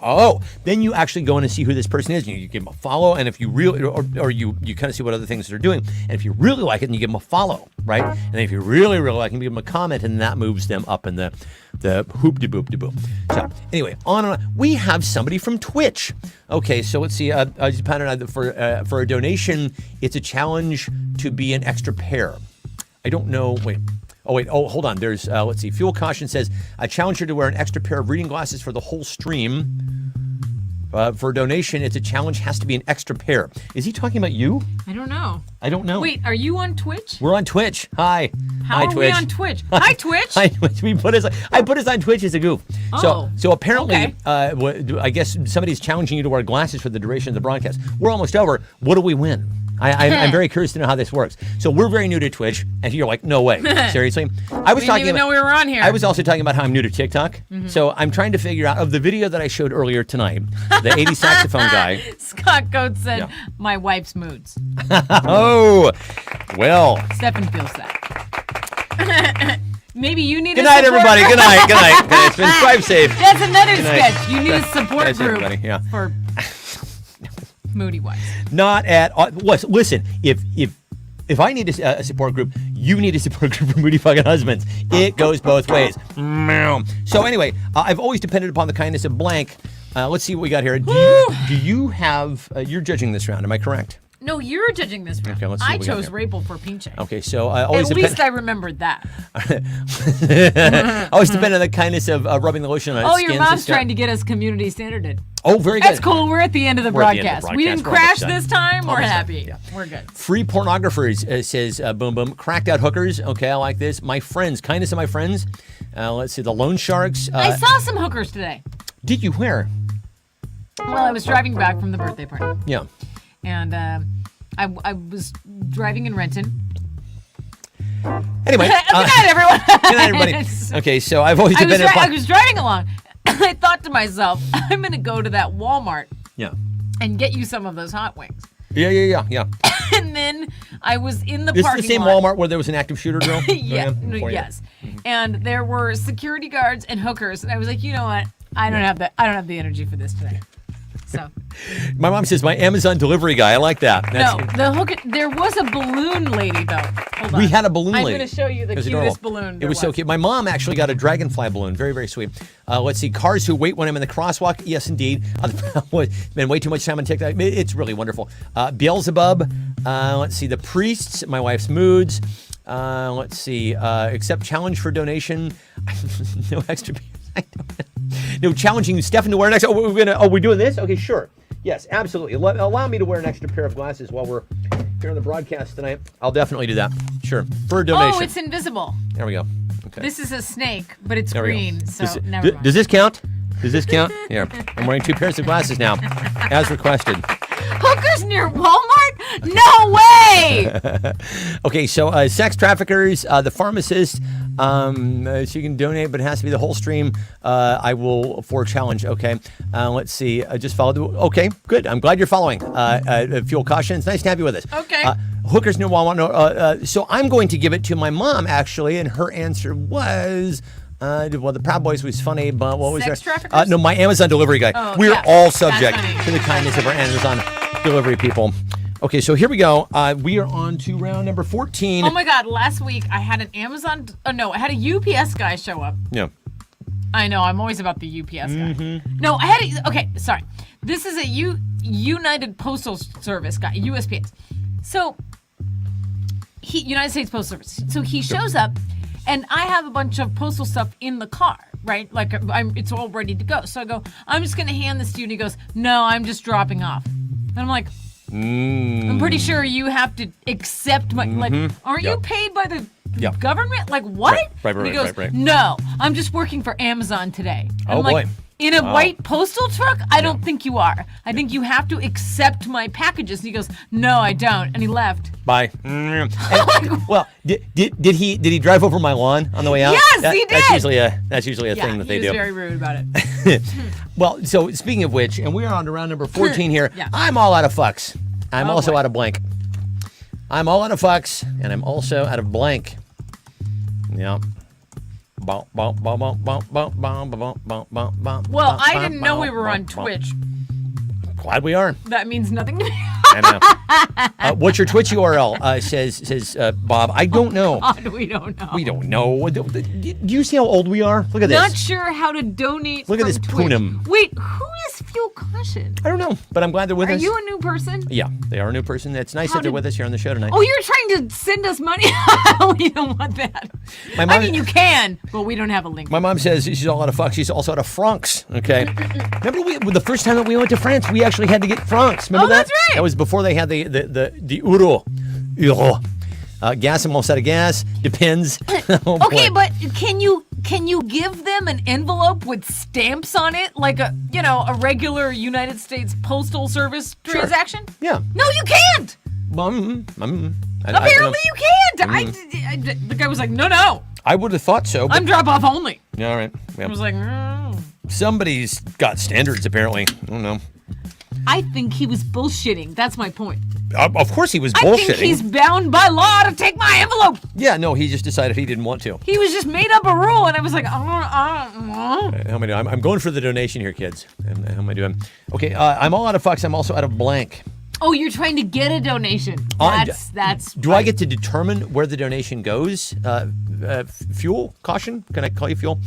then you actually go in and see who this person is, and you give them a follow, and if you really or you kind of see what other things they're doing, and if you really like it, then you give them a follow, right? And then if you really like them, you give them a comment, and that moves them up in the hoop de boop de boop. So anyway, on and on. We have somebody from Twitch. Okay, so let's see. For a donation, it's a challenge to be an extra pair. I don't know. Wait. Hold on. There's, let's see. Fuel Caution says, I challenge you to wear an extra pair of reading glasses for the whole stream. For a donation, it's a challenge, has to be an extra pair. Is he talking about you? I don't know. I don't know. Wait, are you on Twitch? We're on Twitch. Hi. How Hi, are Twitch. we on Twitch? Hi, Twitch. Hi, Twitch. I put us on Twitch as a goof. Oh, So apparently, okay. I guess somebody's challenging you to wear glasses for the duration of the broadcast. We're almost over. What do we win? I'm very curious to know how this works. So we're very new to Twitch, and you're like, no way, seriously. I was We didn't even know we were on here. I was also talking about how I'm new to TikTok. So I'm trying to figure out of the video that I showed earlier tonight, the 80 saxophone guy. Scott Coates said, Yeah. my wife's moods. Oh, well. Stefan feels that. Maybe you need Good a night, support everybody. group. Good night. Good night. Okay, it's been Drive Safe. That's another Good night. sketch. You need a support That's group everybody, yeah. for moody wives. Not at all. Listen, if I need a support group, you need a support group for moody fucking husbands. It goes both ways. Meow. So anyway, I've always depended upon the kindness of blank. Let's see what we got here. Do you have? You're judging this round. Am I correct? No, you're judging this round. Okay, let's see I what we got chose here. Rapel for Pinche. Okay, so I always At least I remembered that. always depend on the kindness of rubbing the lotion on Oh, skins your and mom's stuff. trying to get us community standarded. Oh, very good. That's cool. We're at the end of the We're at the end of the broadcast. We didn't broadcast. crash We're almost this time. We're Almost done. happy. Yeah. We're good. Free pornographers says boom boom. Cracked out hookers. Okay, I like this. My friends, kindness of my friends. Let's see, the loan sharks. I saw some hookers today. Did you where? Well, I was driving back from the birthday party, Yeah. and I was driving in Renton. Anyway. Good night, everyone. Good night, everybody. Okay, so I've always I was, depended I upon. was driving along. I thought to myself, I'm going to go to that Walmart Yeah. and get you some of those hot wings. Yeah. And then I was in the This is parking the same lot. Walmart where there was an active shooter drill? Yeah, Okay, for you. yes. And there were security guards and hookers, and I was like, you know what? I don't have the energy for this today. So My mom says, my Amazon delivery guy. I like that. no, the hooker. There was a balloon lady though. Hold on. We had a balloon I'm lady. going to show you the It was cutest adorable. balloon. It there was so cute. My mom actually got a dragonfly balloon. Very, very sweet. Let's see. Cars who wait when I'm in the crosswalk. Yes, indeed. Been way too much time on TikTok. It's really wonderful. Beelzebub. Let's see. The priests. My wife's moods. Let's see. Accept challenge for donation. No extra. No, challenging Stefan to wear an extra. We're doing this? Okay, sure. Yes, absolutely. Allow me to wear an extra pair of glasses while we're here on the broadcast tonight. I'll definitely do that. Sure. For a donation. Oh, it's invisible. There we go. Okay. This is a snake, but it's There we go. green, so Does, never mind. does this count? Does this count? Yeah. I'm wearing 2 pairs of glasses now, as requested. Hookers near Walmart? No way! Okay, so sex traffickers, the pharmacist, she can donate, but it has to be the whole stream. I will for a challenge. Okay, let's see. I just followed. Okay, good. I'm glad you're following. Fuel Caution. It's nice to have you with us. Okay. Hookers near Walmart. No, so I'm going to give it to my mom actually, and her answer was. Well, the Proud Boys was funny, but what was Sex there? traffickers? No, my Amazon delivery guy. Oh, We're yeah, all that's subject funny. to the kindness of our Amazon delivery people. Okay, so here we go. We are on to round number 14. Oh my God! Last week I had an Amazon. Oh no, I had a UPS guy show up. Yeah. I know. I'm always about the UPS guy. Mm-hmm. No, I had a. Okay, sorry. This is a United Postal Service guy, USPS. So United States Postal Service. So he shows up, and I have a bunch of postal stuff in the car, right? Like it's all ready to go. So I go, I'm just gonna hand this to you, and he goes, No, I'm just dropping off. And I'm like, I'm pretty sure you have to accept my like. Aren't you Yep. paid by the Yep. government? Like what? Right, And he goes, right. No, I'm just working for Amazon today. Oh, I'm like, boy. In a white postal truck? I don't think you are. I think you have to accept my packages. And he goes, No, I don't. And he left. Bye. Well, did he drive over my lawn on the way out? Yes, he That's did. usually a Yeah, thing that they he was do. very rude about it. Well, so speaking of which, and we are on to round number 14 here. Yeah. I'm all out of fucks. I'm Oh, also boy. out of blank. I'm all out of fucks, and I'm also out of blank. Yeah. Well, I didn't know we were on Twitch. Glad we are. That means nothing to me. I know. What's your Twitch URL? Says Bob. I don't know. God, we don't know. We don't know. Do you see how old we are? Look at this. Not sure how to donate. Look at from this Twitch. Poonam. Wait, who is Fuel Caution? I don't know, but I'm glad they're with Are us. you a new person? Yeah, they are a new person. It's nice that they're with us here on the show tonight. Oh, you're trying to send us money? We don't want that. My I mom- mean, you can, but we don't have a link. My mom says she's all out of fucks. She's also out of francs. Okay. Remember the first time that we went to France, we actually had to get francs. Remember Oh, that? that's right. That was before they had the euro. Euro. Gas, I'm almost out of gas. Depends. Oh, Okay, boy. but can you give them an envelope with stamps on it, like a regular United States Postal Service transaction? Yeah. No, you can't. I Apparently, you can't. The guy was like, no, would have thought so. But, I'm drop off only. all right. Yeah. I was like, Somebody's got standards, apparently. I don't know. I think he was bullshitting. That's my point. Of course he was I bullshitting. think he's bound by law to take my envelope. Yeah, no, he just decided he didn't want to. He was just made up a rule, and I was like, I don't know. How am I doing? I'm going for the donation here, kids. How am I doing? Okay, I'm all out of fucks. I'm also out of blank. Oh, you're trying to get a donation. That's. Do I get to determine where the donation goes? Fuel? Caution? Can I call you fuel?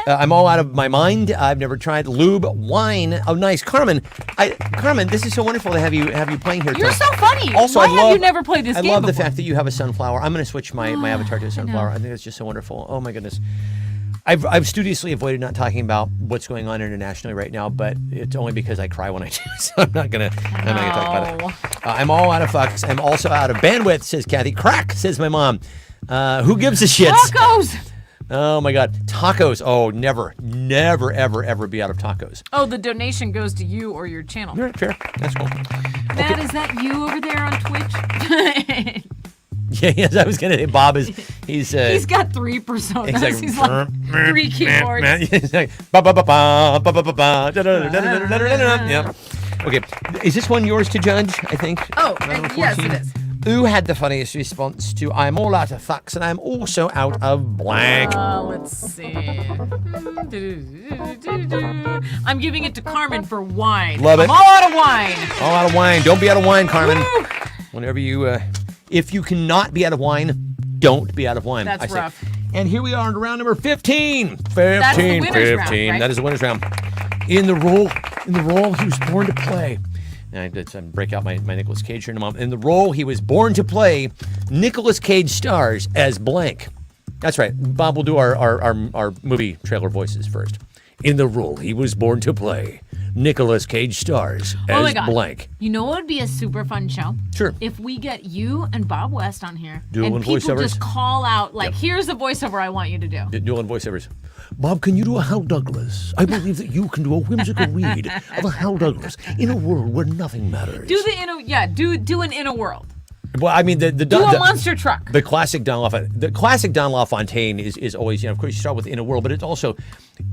I'm all out of my mind. I've never tried lube, wine. Oh, nice, Carmen. Carmen, this is so wonderful to have you playing here. You're tonight. so funny. Also, Why I have love, you never played this I game love the before? fact that you have a sunflower. I'm going to switch my avatar to a sunflower. I think it's just so wonderful. Oh my goodness. I've studiously avoided not talking about what's going on internationally right now, but it's only because I cry when I do, so I'm not gonna talk about it. I'm all out of fucks. I'm also out of bandwidth, says Kathy. Crack, says my mom. Who gives a shit? Tacos. Oh my God, tacos. Oh, never, ever be out of tacos. Oh, the donation goes to you or your channel. All right, fair. That's cool. Matt, is that you over there on Twitch? Yeah, yes, I was gonna say Bob is. He's got 3 personas. Exactly. He's like 3 keyboards. He's like, Yep. Okay, is this one yours to judge? I think. Oh, Number yes, 14. it is. Who had the funniest response to "I'm all out of fucks" and I'm also out of blank? Let's see. I'm giving it to Carmen for wine. Love it. I'm all out of wine. All out of wine. Don't be out of wine, Carmen. Woo. Whenever you, if you cannot be out of wine, don't be out of wine. That's I say. rough. And here we are in round number 15. 15. That's the winner's round, right? That is the winner's round. In the role he was born to play. And I did break out my Nicolas Cage here in a moment. In the role he was born to play, Nicolas Cage stars as blank. That's right. Bob will do our movie trailer voices first. In the role he was born to play, Nicolas Cage stars Oh my as God. blank. You know what would be a super fun show? Sure. If we get you and Bob West on here, Doing and people voiceovers? just call out, like, here's a voiceover I want you to do. Dueling voiceovers. Bob, can you do a Hal Douglas? I believe that you can do a whimsical read of a Hal Douglas in a world where nothing matters. Do an inner world. Well, I mean, Do a monster truck. The classic Don LaFontaine is always, of course, you start with In a World, but it's also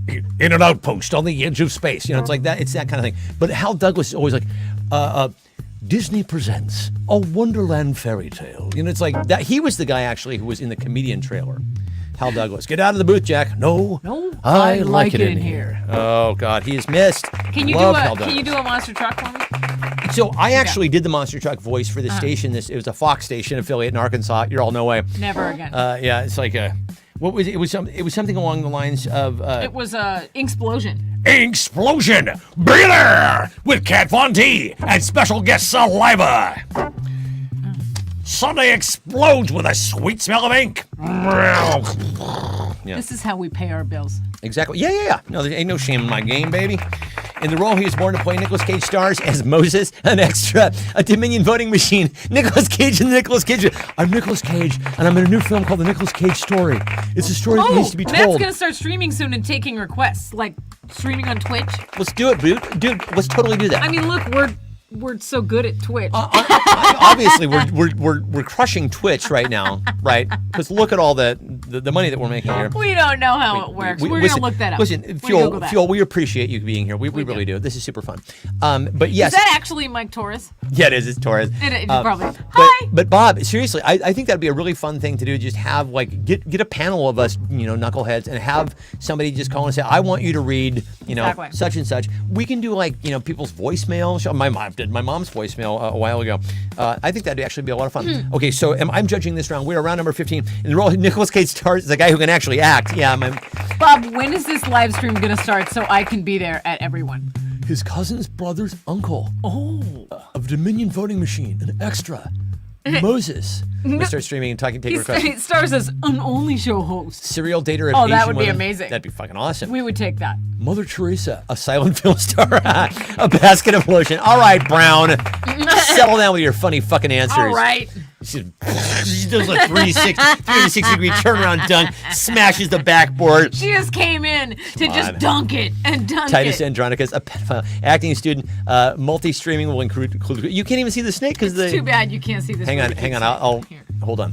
in an outpost on the edge of space. It's like that. It's that kind of thing. But Hal Douglas is always like, Disney presents a Wonderland fairy tale. It's like that. He was the guy actually who was in the Comedian trailer. Hal Douglas. Get out of the booth, Jack. No, I like it in here. Oh God, he is missed. Can you do a monster truck for me? So I actually did the monster truck voice for the station. It was a Fox station affiliate in Arkansas. You're all no way. Never again. Yeah, it's like what was it? It was something along the lines of It was a Inksplosion. Inksplosion! Be there! With Kat Von D and special guest Saliva. Sunday explodes with a sweet smell of ink. This is how we pay our bills. Exactly. Yeah. No, there ain't no shame in my game, baby. In the role he was born to play, Nicolas Cage stars as Moses, an extra, a Dominion voting machine. Nicolas Cage and the Nicolas Cage. I'm Nicolas Cage, and I'm in a new film called The Nicolas Cage Story. It's a story that needs to be Matt's told. gonna start streaming soon and taking requests, like streaming on Twitch. Let's do it, dude. Let's totally do that. I mean, look, we're so good at Twitch. Obviously, we're crushing Twitch right now, right? Because look at all the money that we're making here. We don't know how it works. We're listen, gonna look that up. Listen, We're gonna Google that. Fuel, we appreciate you being here. We really do. This is super fun. But yes, Is that actually Mike Torres? yeah, it is. It's Torres. It probably. But, Hi. but Bob, seriously, I think that'd be a really fun thing to do. Just have like get a panel of us, knuckleheads, and have somebody just call and say, I want you to read, Exactly. such and such. We can do like people's voicemail. My mom did my mom's voicemail a while ago. I think that'd actually be a lot of fun. Okay, so I'm judging this round. We're round number 15. In the role, Nicolas Cage stars the guy who can actually act. Yeah, Bob, when is this live stream gonna start so I can be there at everyone? his cousin's brother's uncle. Oh, of Dominion voting machine, an extra. Moses. We start streaming and talking, take requests. He stars as an only show host. Serial dater of Oh, Asian that would be women. amazing. That'd be fucking awesome. We would take that. Mother Teresa, a silent film star, a basket of lotion. All right, Brown, settle down with your funny fucking answers. All right. She does a 360 degree turnaround dunk, smashes the backboard. She just came in to just on. dunk it and dunk Titus it. Andronicus, a pedophile, acting student, multi-streaming will include. You can't even see the snake because It's too bad you can't see this. Hang on, really hang cute on. I'll snake. Here. hold on.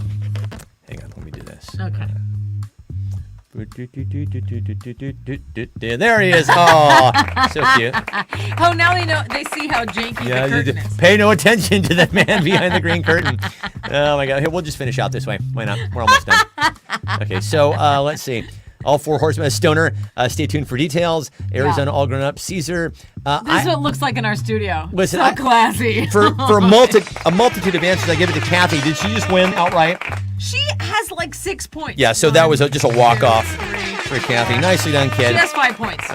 Hang on, let me do this. Okay. There he is. Oh, so cute. Oh, now they see how janky the curtain is. Pay no attention to the man behind the green curtain. Oh my God. Here, we'll just finish out this way. Why not? We're almost done. Okay, so let's see. All four horsemen, Stoner. Stay tuned for details. Arizona, all grown up. Caesar. This is what it looks like in our studio. Listen, so classy. For a multitude of answers, I give it to Kathy. Did she just win outright? She has like 6 points. Yeah. So that was just a walk off 2, 3. for Kathy. Nicely done, kid. She has 5 points.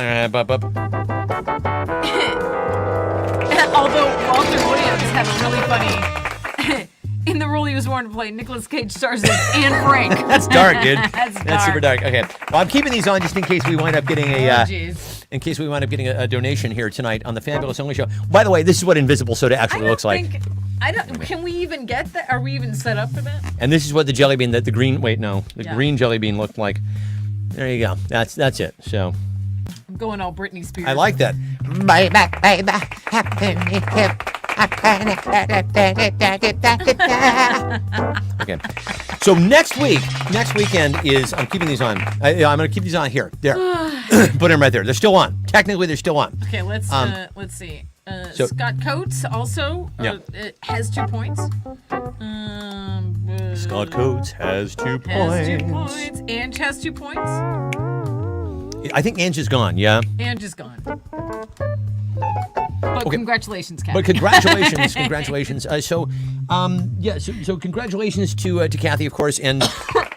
Although Walter Williams had a really funny. In the role he was born to play, Nicolas Cage stars as Anne Frank. That's dark, dude. That's super dark. Okay. Well, I'm keeping these on just in case we wind up getting a. Jeez. In case we wind up getting a donation here tonight on the Fabulous Only Show. By the way, this is what Invisible Soda actually looks like. Can we even get that? Are we even set up for that? And this is what the jelly bean, the green, Yeah. green jelly bean looked like. There you go. That's it. So I'm going all Britney Spears. I like that. Okay. So next weekend is, I'm keeping these on. I'm going to keep these on here. There. Put them right there. They're still on. Technically, they're still on. Okay, let's see. so- Scott Coates also has 2 points. Scott Coates has 2 points. has 2 points. Ange has 2 points. I think Ange is gone, yeah? Ange is gone. But congratulations, Kathy. But congratulations. So congratulations to Kathy, of course, and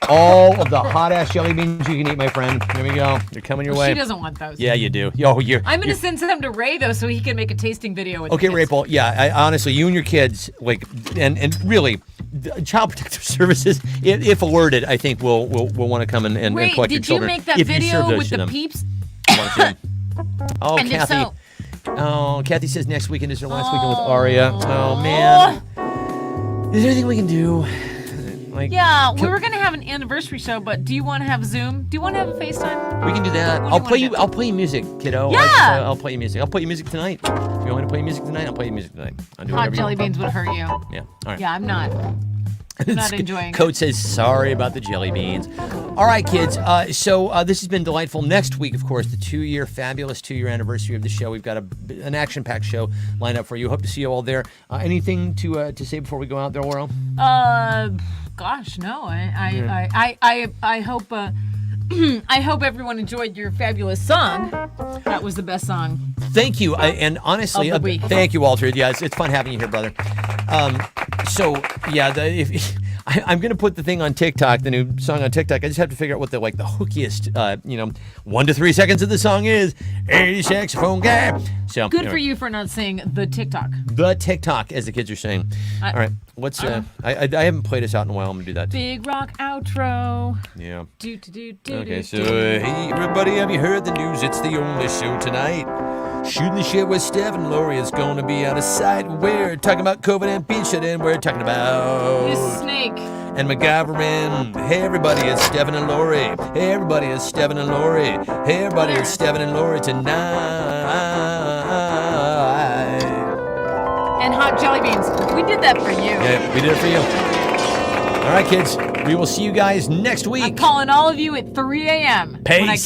all of the hot-ass jelly beans you can eat, my friend. There we go. They're coming your way. She doesn't want those. Yeah, you do. I'm going to send some to Ray, though, so he can make a tasting video with Okay, the Ray kids. Paul. Yeah, honestly, you and your kids, and really, the Child Protective Services, if alerted, I think will want to come and Wait, collect your did you children. make that if you serve video those with to the them. peeps? Oh, And if Kathy. so- Oh, Kathy says next weekend is her last weekend with Aria. Oh, man. Is there anything we can do? Yeah, we were going to have an anniversary show, but do you want to have Zoom? Do you want to have a FaceTime? We can do that. What do you wanna do? I'll play you music, kiddo. Yeah. I'll play you music. I'll play you music tonight. If you want me to play you music tonight, I'll play you music tonight. I'll do Hot whatever you jelly want. beans would hurt you. Yeah. All right. Yeah, I'm not. I'm not enjoying it. Coach says sorry about the jelly beans. All right, kids. So this has been delightful. Next week, of course, the fabulous 2-year anniversary of the show. We've got an action-packed show lined up for you. Hope to see you all there. Anything to say before we go out there, Laurel? Gosh, no. I hope. I hope everyone enjoyed your fabulous song. That was the best song. Thank you. And honestly, Of the week. thank you, Walter. Yeah, it's fun having you here, brother. I'm going to put the thing on TikTok, the new song on TikTok. I just have to figure out what the hookiest, 1 to 3 seconds of the song is. 80 saxophone guy. So Good anyway, for you for not saying the TikTok. The TikTok, as the kids are saying. All right, what's I haven't played this out in a while. I'm gonna do that. Big rock outro. Yeah. Do. Okay, so hey everybody, have you heard the news? It's the only show tonight. Shooting the shit with Steph and Lori is going to be out of sight. We're talking about COVID and being shut in. We're talking about You snake. and MacGyverin. Hey everybody, it's Stephen and Lori. Hey everybody, it's Stephen and Lori. Hey everybody, it's Stephen and Lori tonight. hot jelly beans. We did that for you. Yeah, we did it for you. All right, kids. We will see you guys next week. I'm calling all of you at 3 a.m. when I Peace.